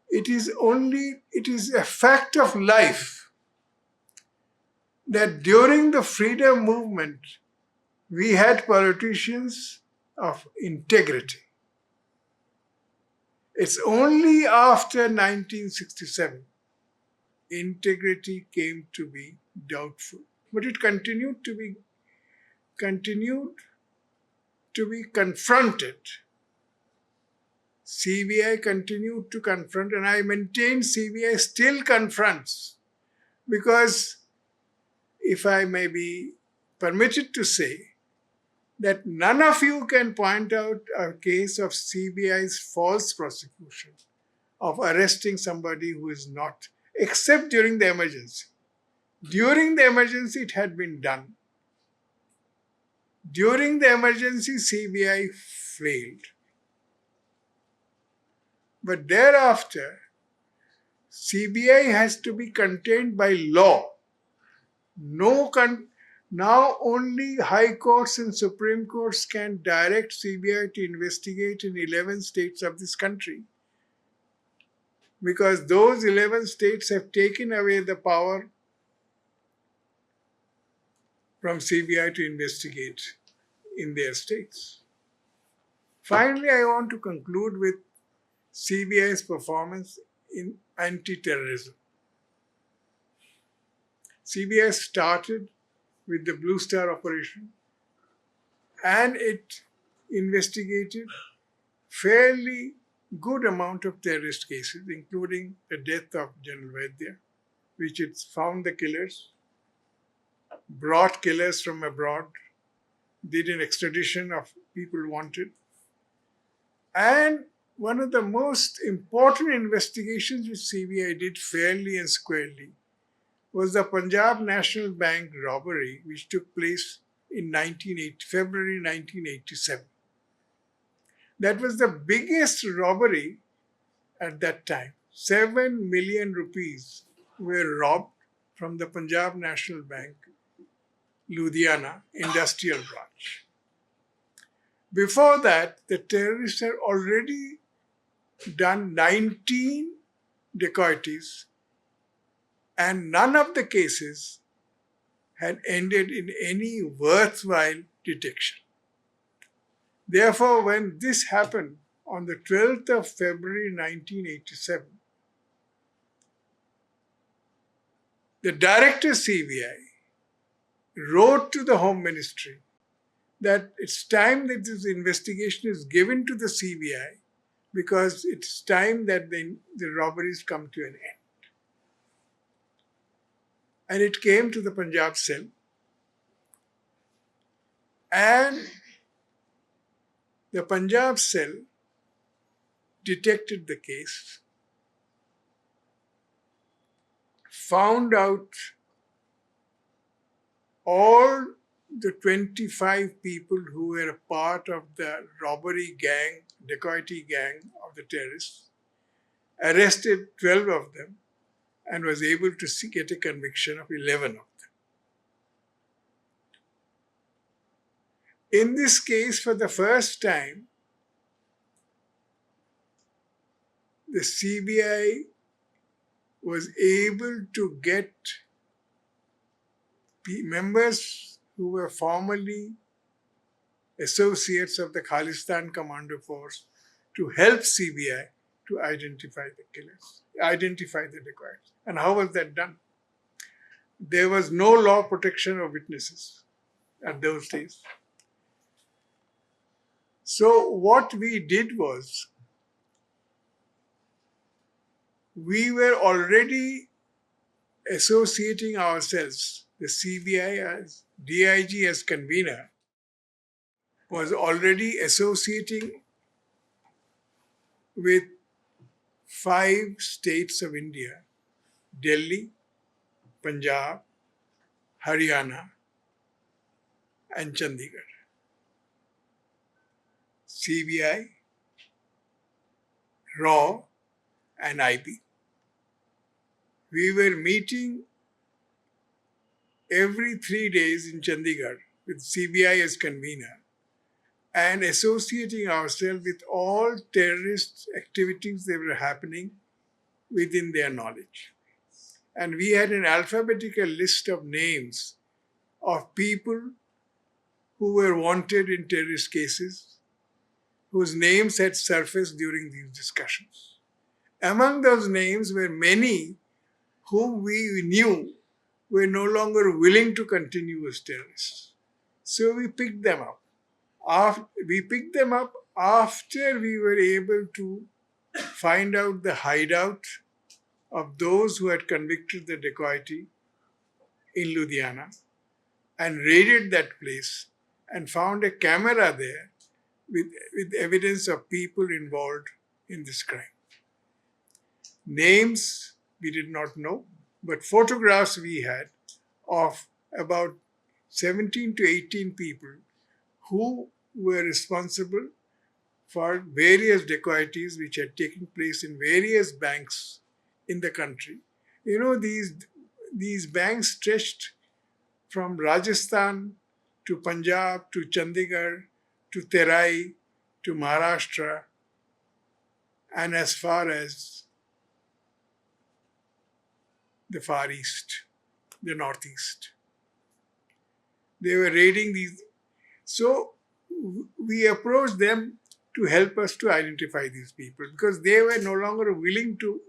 It is a fact of life that during the freedom movement, we had politicians of integrity. It's only after 1967 integrity came to be doubtful. But it continued to be confronted. CBI continued to confront, and I maintain CBI still confronts, because if I may be permitted to say, that none of you can point out a case of CBI's false prosecution of arresting somebody who is not, except during the emergency. During the emergency, it had been done. During the emergency, CBI failed. But thereafter, CBI has to be contained by law. Now only high courts and supreme courts can direct CBI to investigate in 11 states of this country. Because those 11 states have taken away the power from CBI to investigate in their states. Finally, I want to conclude with CBI's performance in anti-terrorism. CBI started with the Blue Star operation, and it investigated fairly good amount of terrorist cases, including the death of General Vaidya, which it found the killers, brought killers from abroad, did an extradition of people wanted. And one of the most important investigations which CBI did fairly and squarely was the Punjab National Bank robbery, which took place in February 1987. That was the biggest robbery at that time. 7 million rupees were robbed from the Punjab National Bank, Ludhiana industrial branch. Before that, the terrorists had already done 19 dacoities, and none of the cases had ended in any worthwhile detection. Therefore, when this happened on the 12th of February 1987, the director CBI wrote to the Home Ministry that it's time that this investigation is given to the CBI because it's time that the robberies come to an end. And it came to the Punjab cell, and the Punjab cell detected the case, found out all the 25 people who were a part of the robbery gang, dacoity gang of the terrorists, arrested 12 of them, and was able to get a conviction of 11 of them. In this case, for the first time, the CBI was able to get members who were formerly associates of the Khalistan Commando Force to help CBI to identify the killers, identify the dacoits. And how was that done? There was no law protection of witnesses at those days. So what we did was, we were already associating ourselves, the CBI as DIG as convener, was already associating with 5 states of India: Delhi, Punjab, Haryana, and Chandigarh. CBI, RAW, and IB. We were meeting every 3 days in Chandigarh with CBI as convener and associating ourselves with all terrorist activities that were happening within their knowledge. And we had an alphabetical list of names of people who were wanted in terrorist cases, whose names had surfaced during these discussions. Among those names were many whom we knew were no longer willing to continue as terrorists. So we picked them up. We picked them up after we were able to find out the hideout of those who had convicted the dacoity in Ludhiana and raided that place and found a camera there with evidence of people involved in this crime. Names we did not know, but photographs we had of about 17 to 18 people who were responsible for various dacoities which had taken place in various banks in the country. You know, these banks stretched from Rajasthan to Punjab to Chandigarh to Terai to Maharashtra and as far as the Far East, the Northeast. They were raiding these. So we approached them to help us to identify these people because they were no longer willing to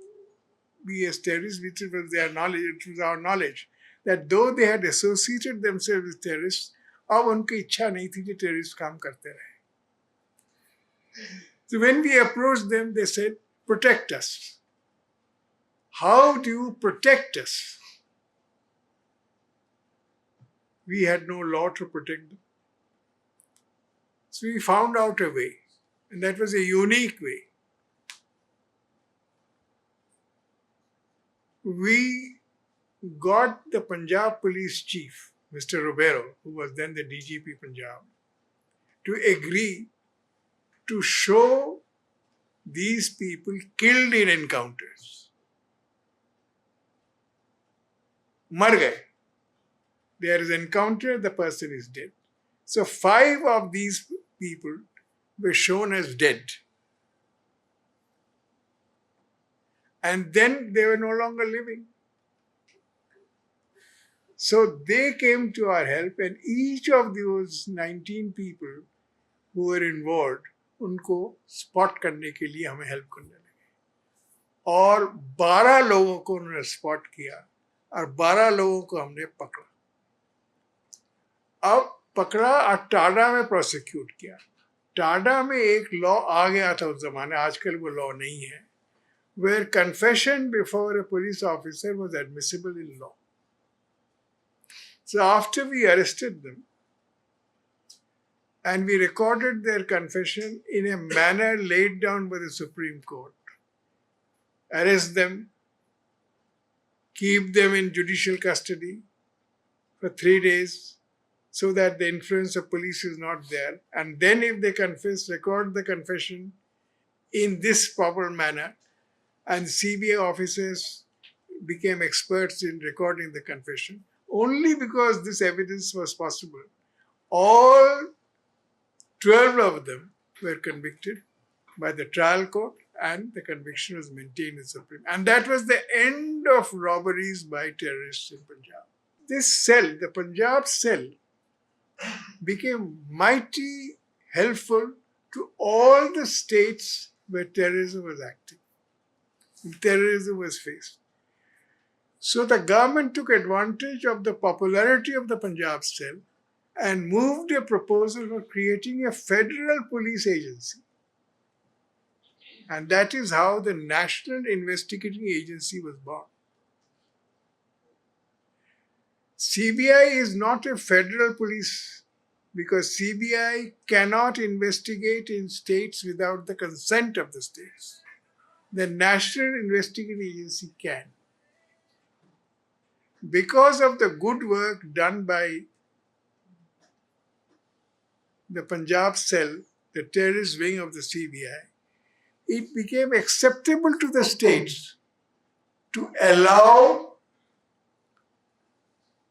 be as terrorists, which was their knowledge, it was our knowledge, that though they had associated themselves with terrorists, अब उनकी इच्छा नहीं थी कि terrorists काम करते रहे. So when we approached them, they said, protect us. How do you protect us? We had no law to protect them. So we found out a way, and that was a unique way. We got the Punjab police chief, Mr. Robero, who was then the DGP Punjab, to agree to show these people killed in encounters. Mar gaye. There is encounter, the person is dead. So 5 of these people were shown as dead. And then they were no longer living. So they came to our help, and each of those 19 people who were involved, उनको spot करने के लिए हमें help करने लगे. और 12 लोगों को उन्होंने spot किया और 12 लोगों को हमने पकड़ा. अब पकड़ा और टाडा में प्रोसिक्यूट किया. टाडा में एक लॉ आ गया था उस जमाने, आजकल वो लॉ नहीं है, where confession before a police officer was admissible in law. So after we arrested them and we recorded their confession in a manner laid down by the Supreme Court, arrest them, keep them in judicial custody for 3 days so that the influence of police is not there, and then if they confess, record the confession in this proper manner, and CBI officers became experts in recording the confession. Only because this evidence was possible, all 12 of them were convicted by the trial court and the conviction was maintained in Supreme. And that was the end of robberies by terrorists in Punjab. This cell, the Punjab cell, became mighty helpful to all the states where terrorism was active, terrorism was faced. So the government took advantage of the popularity of the Punjab cell and moved a proposal for creating a federal police agency. And that is how the National Investigating Agency was born. CBI is not a federal police because CBI cannot investigate in states without the consent of the states. The National Investigating Agency can. Because of the good work done by the Punjab cell, the terrorist wing of the CBI, it became acceptable to the states to allow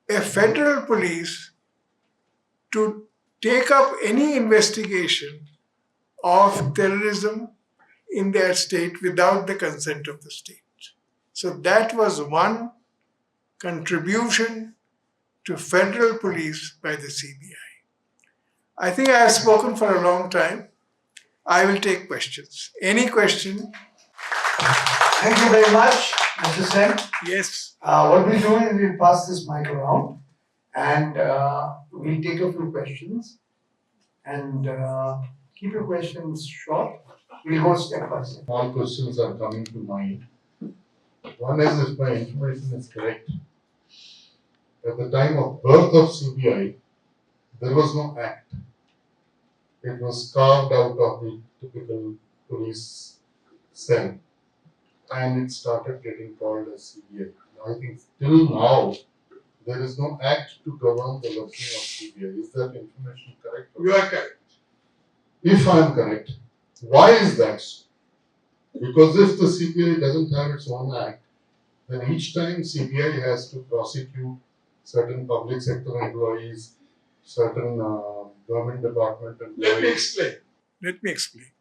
a federal police to take up any investigation of terrorism in their state without the consent of the state. So that was one contribution to federal police by the CBI. I think I have spoken for a long time. I will take questions. Any question? Thank you very much, Mr. Singh. Yes. What we'll do is we'll pass this mic around and we'll take a few questions and keep your questions short. We'll go step by step. All questions are coming to mind. One is if my information is correct. at the time of birth of CBI, there was no act. It was carved out of the typical police cell and it started getting called as CBI. I think till now, there is no act to govern the working of CBI. Is that information correct? You are correct. If I am correct, why is that so? Because if the CBI doesn't have its own act, then each time CBI has to prosecute certain public sector employees, certain government department employees. Let me explain.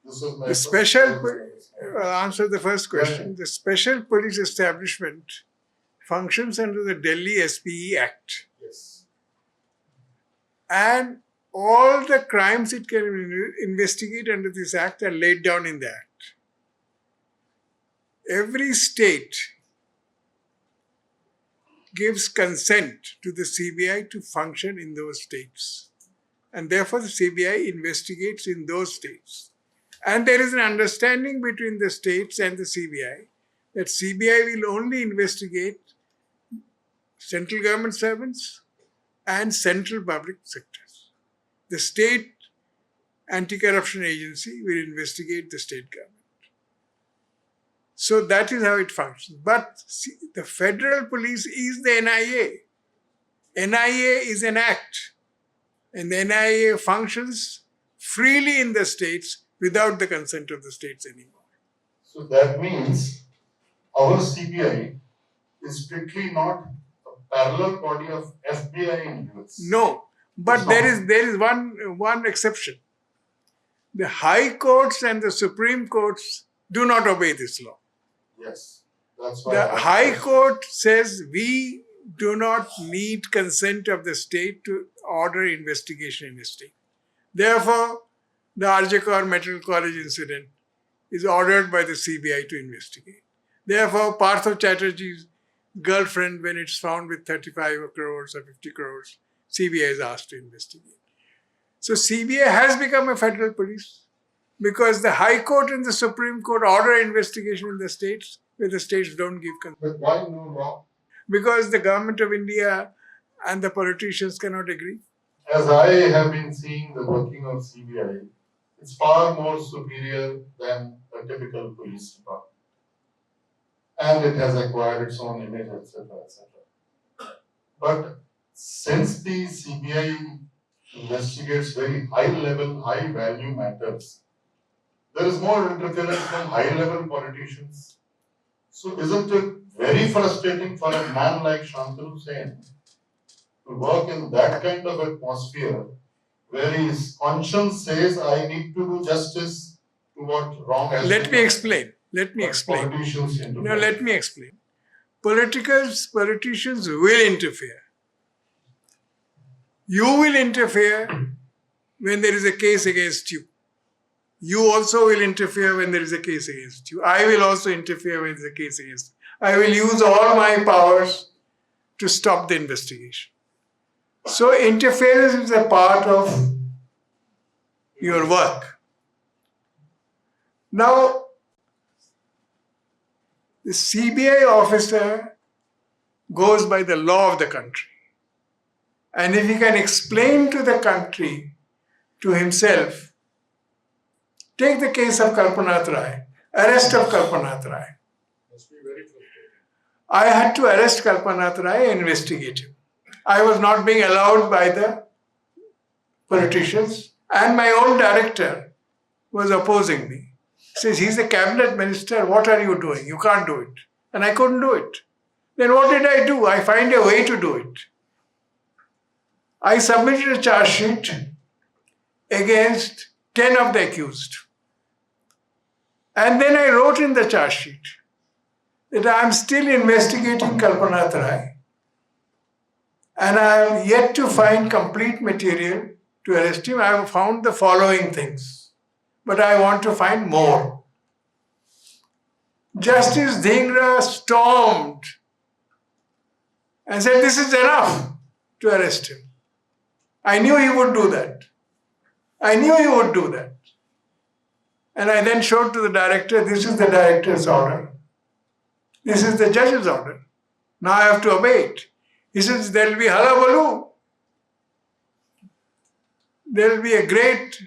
This is my The special, I'll answer the first question. The Special Police Establishment functions under the Delhi SPE Act. Yes. And all the crimes it can investigate under this act are laid down in the act. Every state gives consent to the CBI to function in those states. And therefore the CBI investigates in those states. And there is an understanding between the states and the CBI that CBI will only investigate central government servants and central public sectors. The state anti-corruption agency will investigate the state government. So that is how it functions. But the federal police is the NIA. NIA is an act. And the NIA functions freely in the states without the consent of the states anymore. So that means our CBI is strictly not a parallel body of FBI in US. No, but there is one exception. The high courts and the Supreme Courts do not obey this law. Yes, that's why. The High Court says we do not need consent of the state to order investigation in a state. Therefore, the Arjakar Metal College incident is ordered by the CBI to investigate. Therefore, Partho Chatterjee's girlfriend, when it's found with 35 crores or 50 crores, CBI is asked to investigate. So CBI has become a federal police because the High Court and the Supreme Court order investigation in the states where the states don't give consent. But why no law? Because the government of India and the politicians cannot agree. As I have been seeing the working of CBI, it's far more superior than a typical police department. And it has acquired its own image, etc., etc. But since the CBI investigates very high level, high value matters, there is more interference from high level politicians. So isn't it very frustrating for a man like Shantanu Sen to work in that kind of atmosphere where his conscience says, I need to do justice to what wrong has been Let me explain. Politicians interfere. No, let me explain. Politicians will interfere. You will interfere when there is a case against you. You also will interfere when there is a case against you. I will also interfere when there is a case against you. I will use all my powers to stop the investigation. So interference is a part of your work. Now, the CBI officer goes by the law of the country. And if he can explain to the country, to himself, take the case of Kalpnath Rai, arrest of Kalpnath Rai. Must be very frustrating. I had to arrest Kalpnath Rai and investigate him. I was not being allowed by the politicians, and my own director was opposing me. Says, he's a cabinet minister, what are you doing? You can't do it. And I couldn't do it. Then what did I do? I find a way to do it. I submitted a charge sheet against 10 of the accused. And then I wrote in the charge sheet that I am still investigating Kalpnath Rai and I am yet to find complete material to arrest him. I have found the following things, but I want to find more. Justice Dhingra stormed and said, this is enough to arrest him. I knew he would do that. And I then showed to the director, this is the director's order. This is the judge's order. Now I have to obey it. He says there will be hullabaloo. There will be a great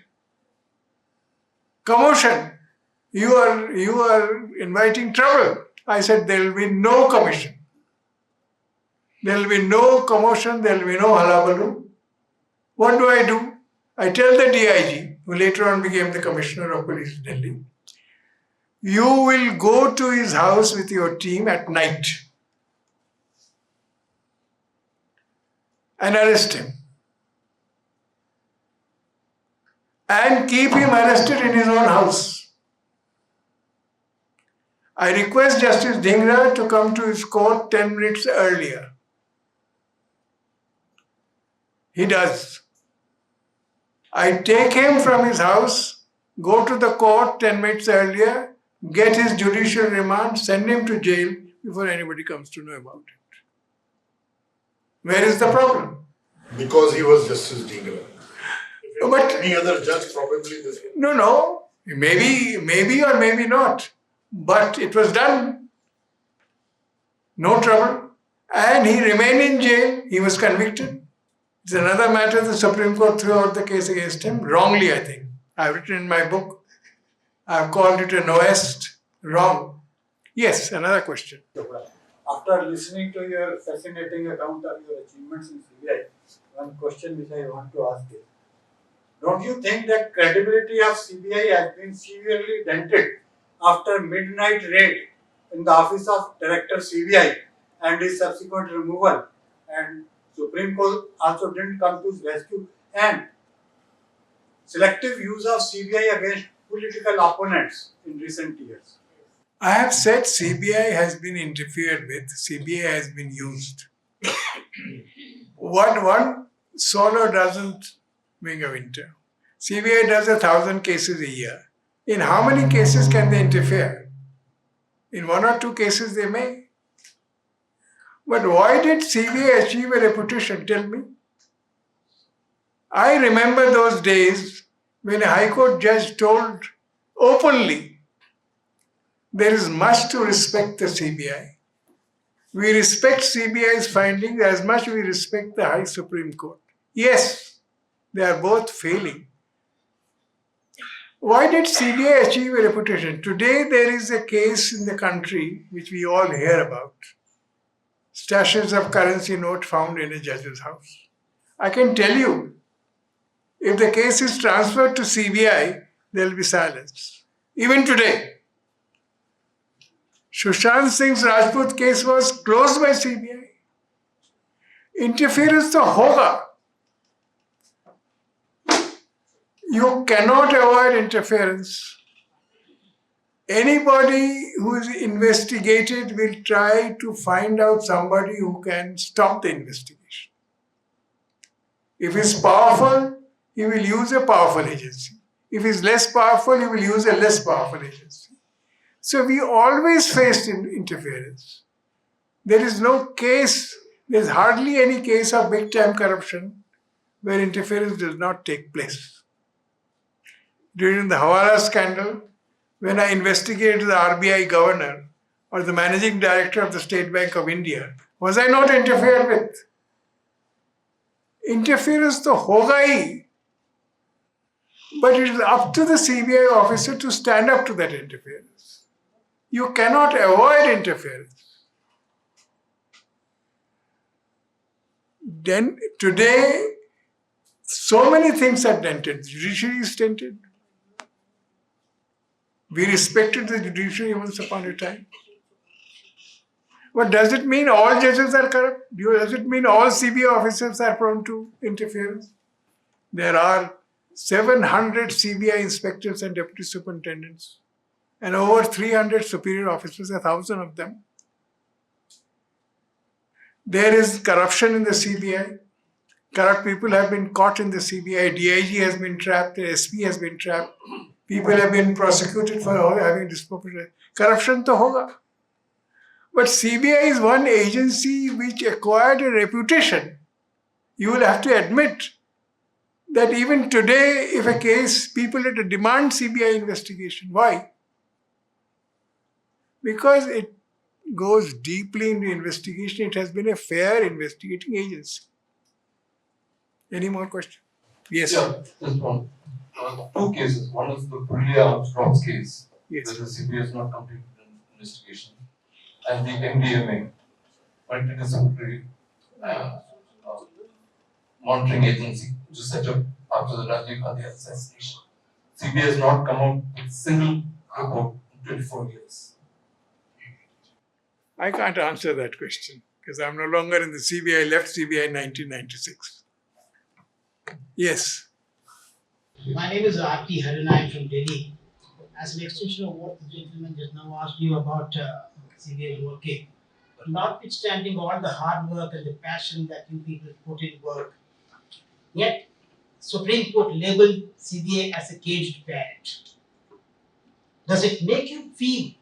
commotion. You are inviting trouble. I said there will be no commotion. There will be no commotion, there will be no hullabaloo. What do? I tell the DIG, who later on became the Commissioner of Police in Delhi, you will go to his house with your team at night and arrest him. And keep him arrested in his own house. I request Justice Dhingra to come to his court 10 minutes earlier. He does. I take him from his house, go to the court 10 minutes earlier, get his judicial remand, send him to jail before anybody comes to know about it. Where is the problem? Because he was Justice Dhingra. But Any other judge probably this. no, maybe or maybe not. But it was done. No trouble. And he remained in jail. He was convicted. It's another matter the Supreme Court threw out the case against him. Wrongly, I think. I've written in my book. I've called it an OST. Wrong. Yes, another question. After listening to your fascinating account of your achievements in CBI, one question which I want to ask is, don't you think that credibility of CBI has been severely dented after midnight raid in the office of Director CBI and his subsequent removal, and Supreme Court also didn't come to his rescue, and selective use of CBI against political opponents in recent years? I have said CBI has been interfered with. CBI has been used. One swallow doesn't make a winter. CBI does 1,000 cases a year. In how many cases can they interfere? In 1 or 2 cases they may. But why did CBI achieve a reputation? Tell me. I remember those days when a High Court judge told openly, there is much to respect the CBI. We respect CBI's findings as much as we respect the High Supreme Court. Yes, they are both failing. Why did CBI achieve a reputation? Today there is a case in the country which we all hear about. Stashes of currency note found in a judge's house. I can tell you, if the case is transferred to CBI, there will be silence. Even today. Sushant Singh's Rajput case was closed by CBI. Interference to hoga. You cannot avoid interference. Anybody who is investigated will try to find out somebody who can stop the investigation. If he's powerful, he will use a powerful agency. If he's less powerful, he will use a less powerful agency. So we always faced interference. There is no case, there's hardly any case of big time corruption where interference does not take place. During the Hawala scandal, when I investigated the RBI governor or the managing director of the State Bank of India, was I not interfered with? Interference to hoga hi. But it is up to the CBI officer to stand up to that interference. You cannot avoid interference. Then today, so many things are dented. The judiciary is dented. We respected the judiciary once upon a time. But does it mean all judges are corrupt? Does it mean all CBI officers are prone to interference? There are 700 CBI inspectors and deputy superintendents, and over 300 superior officers, 1,000 of them. There is corruption in the CBI. Corrupt people have been caught in the CBI. DIG has been trapped. The SP has been trapped. People have been prosecuted for having disproportionate. Corruption to hoga. But CBI is one agency which acquired a reputation. You will have to admit that even today, if a case, people had to demand CBI investigation. Why? Because goes deeply into investigation, it has been a fair investigating agency. Any more questions? Yes. Yeah, just one. Two cases. One is the Pune Armstrong's case, Yes. where the CBI has not completed an investigation, and the MDMA, multidisciplinary uh, monitoring agency, which was set up after the Rajiv Gandhi assassination. CBI has not come out with a single report in 24 years. I can't answer that question because I'm no longer in the CBI. I left CBI in 1996. Yes. My name is R.T. Haranai from Delhi. As an extension of what the gentleman just now asked you about CBI working, notwithstanding all the hard work and the passion that you people put in work, yet Supreme Court labeled CBI as a caged parrot. Does it make you feel,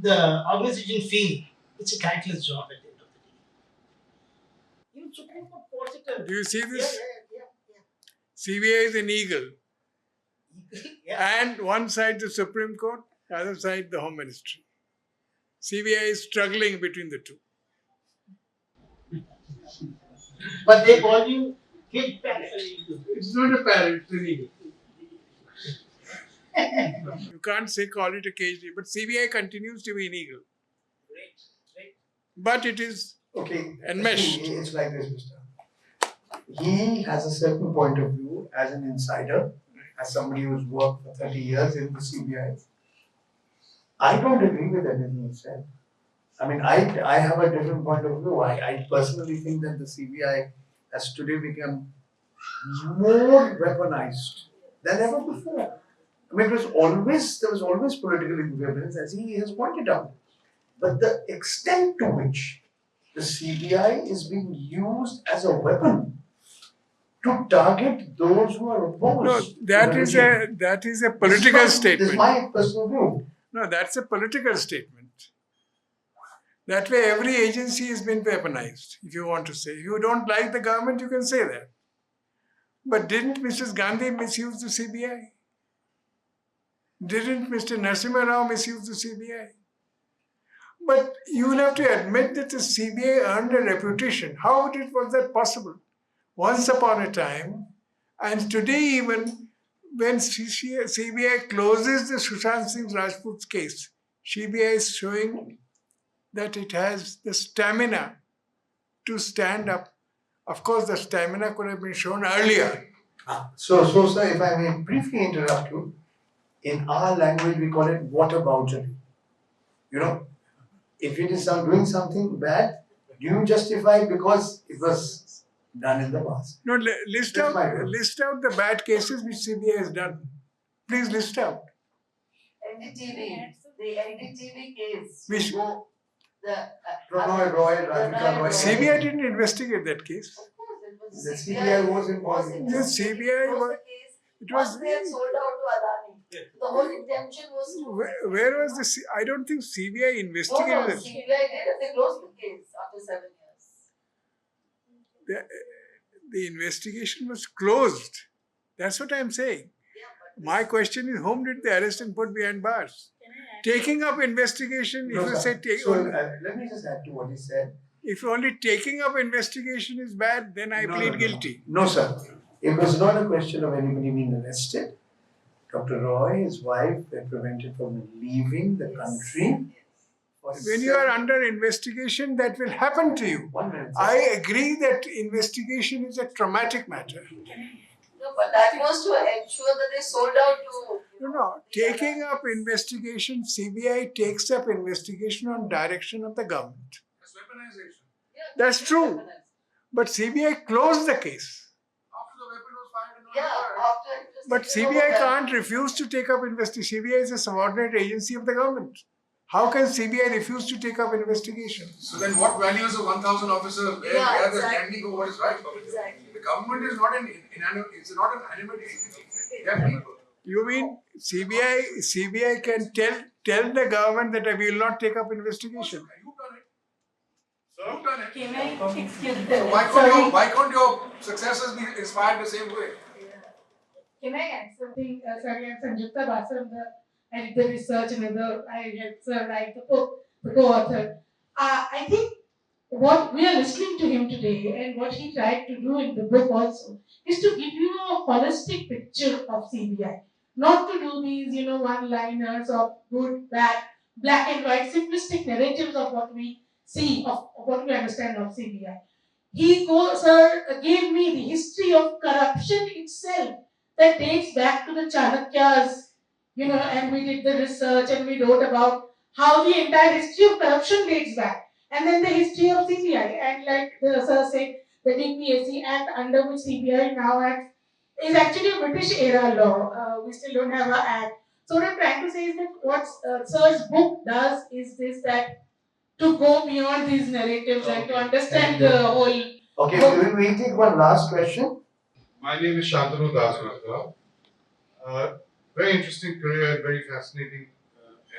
the organization feel, it's a thankless job at the end of the day? Even Supreme Court calls it a... Do you see Yeah, this? yeah. CBI is an eagle. Yeah. And one side the Supreme Court, the other side the Home Ministry. CBI is struggling between the two. But they call you caged parrot. It's not a parrot, it's an eagle. You can't say call it a cage, but CBI continues to be an eagle. Right. But it is Okay, enmeshed. it's like this, Mr. He has a certain point of view as an insider, as somebody who's worked for 30 years in the CBI. I don't agree with anything he said. I mean, I have a different point of view. I personally think that the CBI has today become more weaponized than ever before. I mean, there was always political interference, as he has pointed out. But the extent to which the CBI is being used as a weapon to target those who are opposed. No, to the that is a regime. political This statement. is my personal view. No, that's a political statement. That way, every agency has been weaponized, if you want to say. If you don't like the government, you can say that. But didn't Mrs. Gandhi misuse the CBI? Didn't Mr. Narasimha Rao misuse the CBI? But you will have to admit that the CBI earned a reputation. How was that possible? Once upon a time, and today even, when CBI closes the Sushant Singh Rajput's case, CBI is showing that it has the stamina to stand up. Of course, the stamina could have been shown earlier. So sir, if I may briefly interrupt you, in our language we call it whataboutery. You know, if it is doing something bad, do you justify because it was done in the past? No, list That's my view. out the bad cases which CBI has done. Please list out. NDTV, the NDTV case. Which- Go, the Pranjoy Roy, Radhika Roy. CBI didn't investigate that case. Of course, it was The CBI was involved. Yes, CBI was. It was. Once they had sold out to Adani, the whole intention was to. Where was the? I don't think CBI No, investigated it. CBI did and they closed the case after 7 years. The investigation was closed. That's what I'm saying. Yeah, but My question is, whom did they arrest and put behind bars? Taking up investigation, No, if you sir. say take, So let me just add to what he said. if only taking up investigation is bad, then I plead guilty. No, sir. It was not a question of anybody being arrested. Dr. Roy, his wife, were prevented from leaving the country. for When you are 7 under investigation, that will happen to you. 1 minute. I agree that investigation is a traumatic matter. no, but that was to ensure that they sold out to. No. Taking up investigation, CBI takes up investigation on direction of the government. That's weaponization. Yeah, That's true. But CBI closed the case. After the weapon was found and not Yeah, fired. after it was But taken CBI over, can't refuse to take up investigation. CBI is a subordinate agency of the government. How can CBI refuse to take up investigation? So then what value is a 1,000 officer where Yeah, they're exactly. standing for what is right? Exactly. The government is not it's not an animate entity. They are people. You mean CBI can tell the government that we will not take up investigation? You've done it. You've done it. Can I excuse So me? why can't your successors be inspired the same way? Can I add something? Sorry, I'm Sanjay Dutt from the editor research and other. I helped sir write the book the co-author. I think what we are listening to him today and what he tried to do in the book also is to give you a holistic picture of CBI. Not to do these, one-liners of good, bad, black and white, simplistic narratives of what we see, of what we understand of CBI. He gave me the history of corruption itself that dates back to the Chanukyas, and we did the research and we wrote about how the entire history of corruption dates back. And then the history of CBI, and like the sir said, the DPAC Act under which CBI now acts is actually a British era law. We still don't have an act. So what I'm trying to say is that what sir's book does is this, that to go beyond these narratives and to understand the whole. Okay, we take one last question. My name is Shantanu Dasgupta. Very interesting career and very fascinating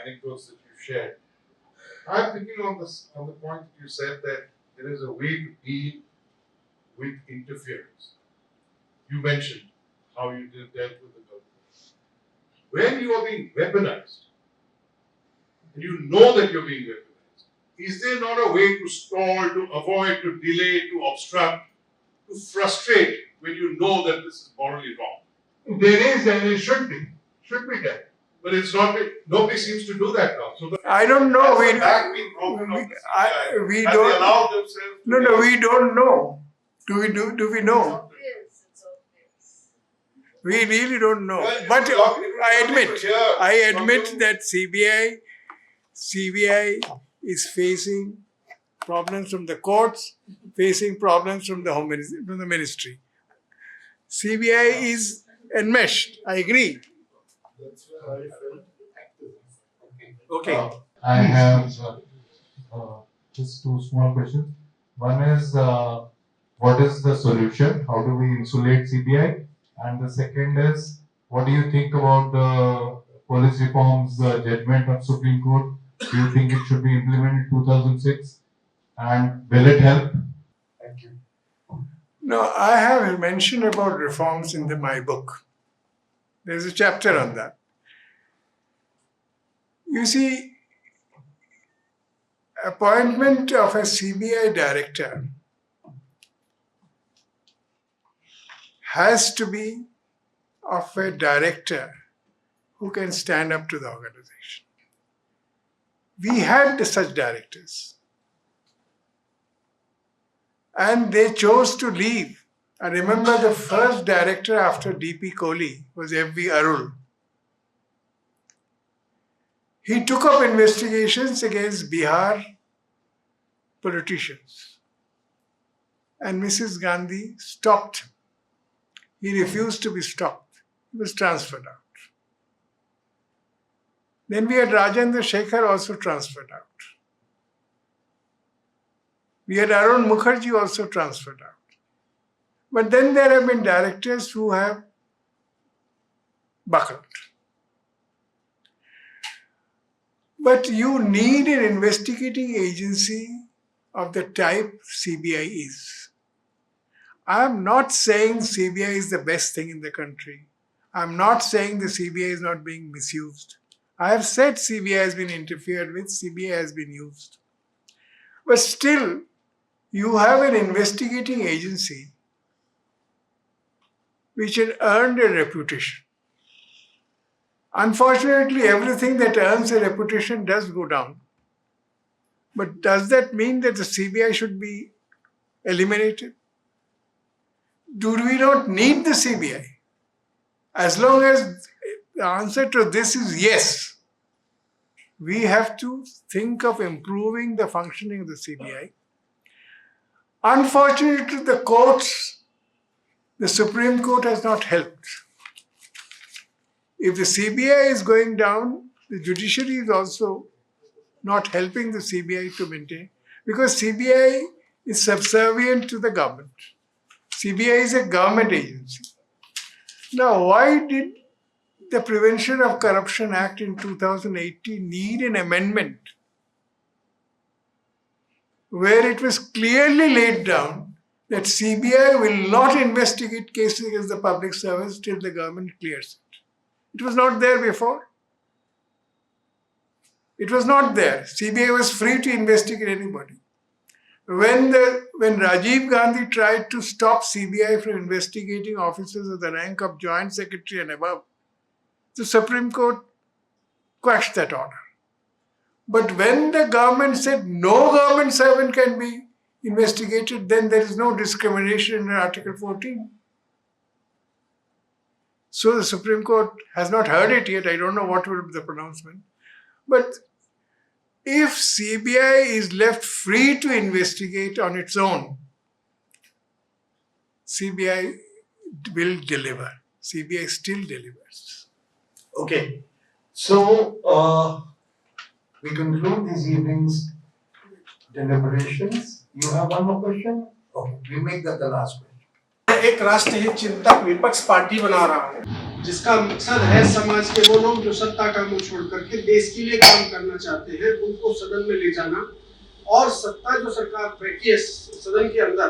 anecdotes that you've shared. I'm thinking on the point that you said that there is a way to deal with interference. You mentioned how you dealt with the government. When you are being weaponized, and you know that you're being weaponized, is there not a way to stall, to avoid, to delay, to obstruct, to frustrate when you know that this is morally wrong? There is and it should be done. But it's not, nobody seems to do that now. So I don't know. we don't. We don't. Allow themselves. No, we don't know. Do we know? It's obvious. We really don't know. Well, But I from admit you. that CBI is facing problems from the courts, facing problems from the ministry. CBI is enmeshed. I agree. That's where I felt active. Okay. I have just two small questions. One is, what is the solution? How do we insulate CBI? And the second is, what do you think about the police reforms judgment of Supreme Court? Do you think it should be implemented in 2006? And will it help? Thank you. No, I have mentioned about reforms in my book. There's a chapter on that. You see, appointment of a CBI director has to be of a director who can stand up to the organization. We had such directors. And they chose to leave. I remember the first director after D.P. Kohli was F.V. Arul. He took up investigations against Bihar politicians. And Mrs. Gandhi stopped him. He refused to be stopped. He was transferred out. Then we had Rajendra Shekhar also transferred out. We had Arun Mukherjee also transferred out. But then there have been directors who have buckled. But you need an investigating agency of the type CBI is. I am not saying CBI is the best thing in the country. I am not saying the CBI is not being misused. I have said CBI has been interfered with, CBI has been used. But still, you have an investigating agency which had earned a reputation. Unfortunately, everything that earns a reputation does go down. But does that mean that the CBI should be eliminated? Do we not need the CBI? As long as the answer to this is yes, we have to think of improving the functioning of the CBI. Unfortunately, the courts, the Supreme Court has not helped. If the CBI is going down, the judiciary is also not helping the CBI to maintain, because CBI is subservient to the government. CBI is a government agency. Now, why did the Prevention of Corruption Act in 2018 need an amendment where it was clearly laid down that CBI will not investigate cases against the public servants till the government clears it? It was not there before. It was not there. CBI was free to investigate anybody. When Rajiv Gandhi tried to stop CBI from investigating officers of the rank of Joint Secretary and above, the Supreme Court quashed that order. But when the government said no government servant can be investigated, then there is no discrimination in Article 14. So the Supreme Court has not heard it yet. I don't know what will be the pronouncement. But if CBI is left free to investigate on its own, CBI will deliver. CBI still delivers. Okay. So, we conclude this evening's deliberations. You have one more question? Okay, we'll make that the last question. एक राष्ट्रहित चिंतक विपक्ष party बना रहा हूँ जिसका मकसद है समाज के वो लोग जो सत्ता का मुंह छोड़ करके देश के लिए काम करना चाहते हैं उनको सदन में ले जाना और सत्ता जो सरकार बैठी है सदन के अंदर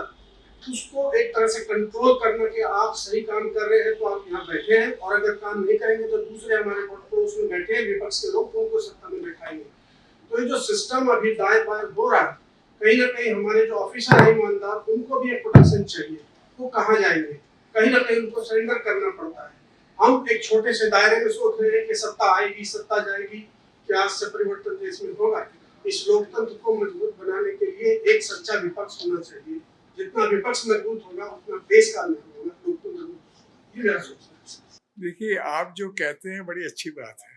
उसको एक तरह से कंट्रोल करना कि आप सही काम कर रहे हैं तो आप यहाँ बैठे हैं और अगर काम नहीं करेंगे तो दूसरे हमारे पड़ोस में बैठे हैं विपक्ष के लोग उनको सत्ता में बैठाएंगे। तो ये जो सिस्टम अभी दाएं बाएं हो रहा है कहीं ना कहीं हमारे जो ऑफिसर है ईमानदार उनको भी एक प्रोटेक्शन चाहिए। वो कहाँ जाएंगे? कहीं ना कहीं उनको सरेंडर करना पड़ता है। हम एक छोटे से दायरे में सोच रहे हैं कि सत्ता आएगी सत्ता जाएगी, क्या इससे परिवर्तन देश में होगा? इस लोकतंत्र को मजबूत बनाने के लिए एक सच्चा विपक्ष होना चाहिए। जितना विपक्ष मजबूत होगा उतना देश का मजबूत होगा, लोकतंत्र मजबूत। ये मेरा सोचना है। देखिए, आप जो कहते हैं बड़ी अच्छी बात है,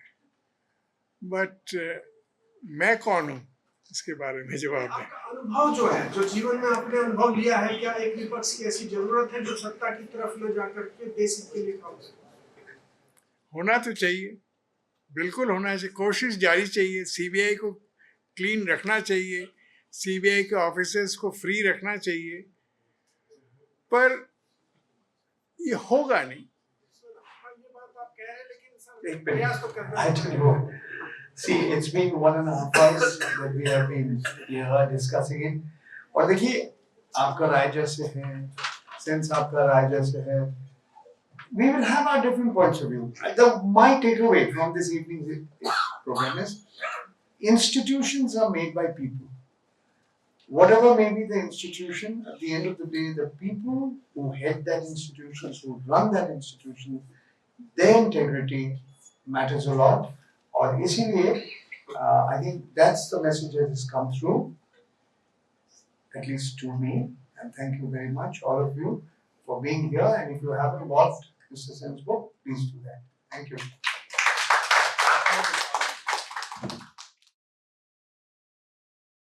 बट मैं कौन हूँ इसके बारे में जवाब दें। अनुभव जो है, जो जीवन में आपने अनुभव लिया है, क्या एक विपक्ष की ऐसी जरूरत है जो सत्ता की तरफ न जाकर के देश के लिए काम करे? होना तो चाहिए, बिल्कुल होना चाहिए, कोशिश जारी चाहिए। सीबीआई को क्लीन रखना चाहिए, सीबीआई के ऑफिसर्स को फ्री रखना चाहिए, पर ये होगा नहीं। ये बात आप कह रहे हैं लेकिन प्रयास तो करना I tell you, see, it's been 1.5 hours that we have been here discussing it. और देखिए, आपका राय जैसे है, सेंस आपका राय जैसे है, we will have our different points of view. My takeaway from this evening's program is, institutions are made by people. Whatever may be the institution, at the end of the day, the people who head that institution, who run that institution, their integrity matters a lot. और इसीलिए I think that's the message that has come through, at least to me. And thank you very much, all of you, for being here. And if you haven't bought Mr. Sen's book, please do that. Thank you.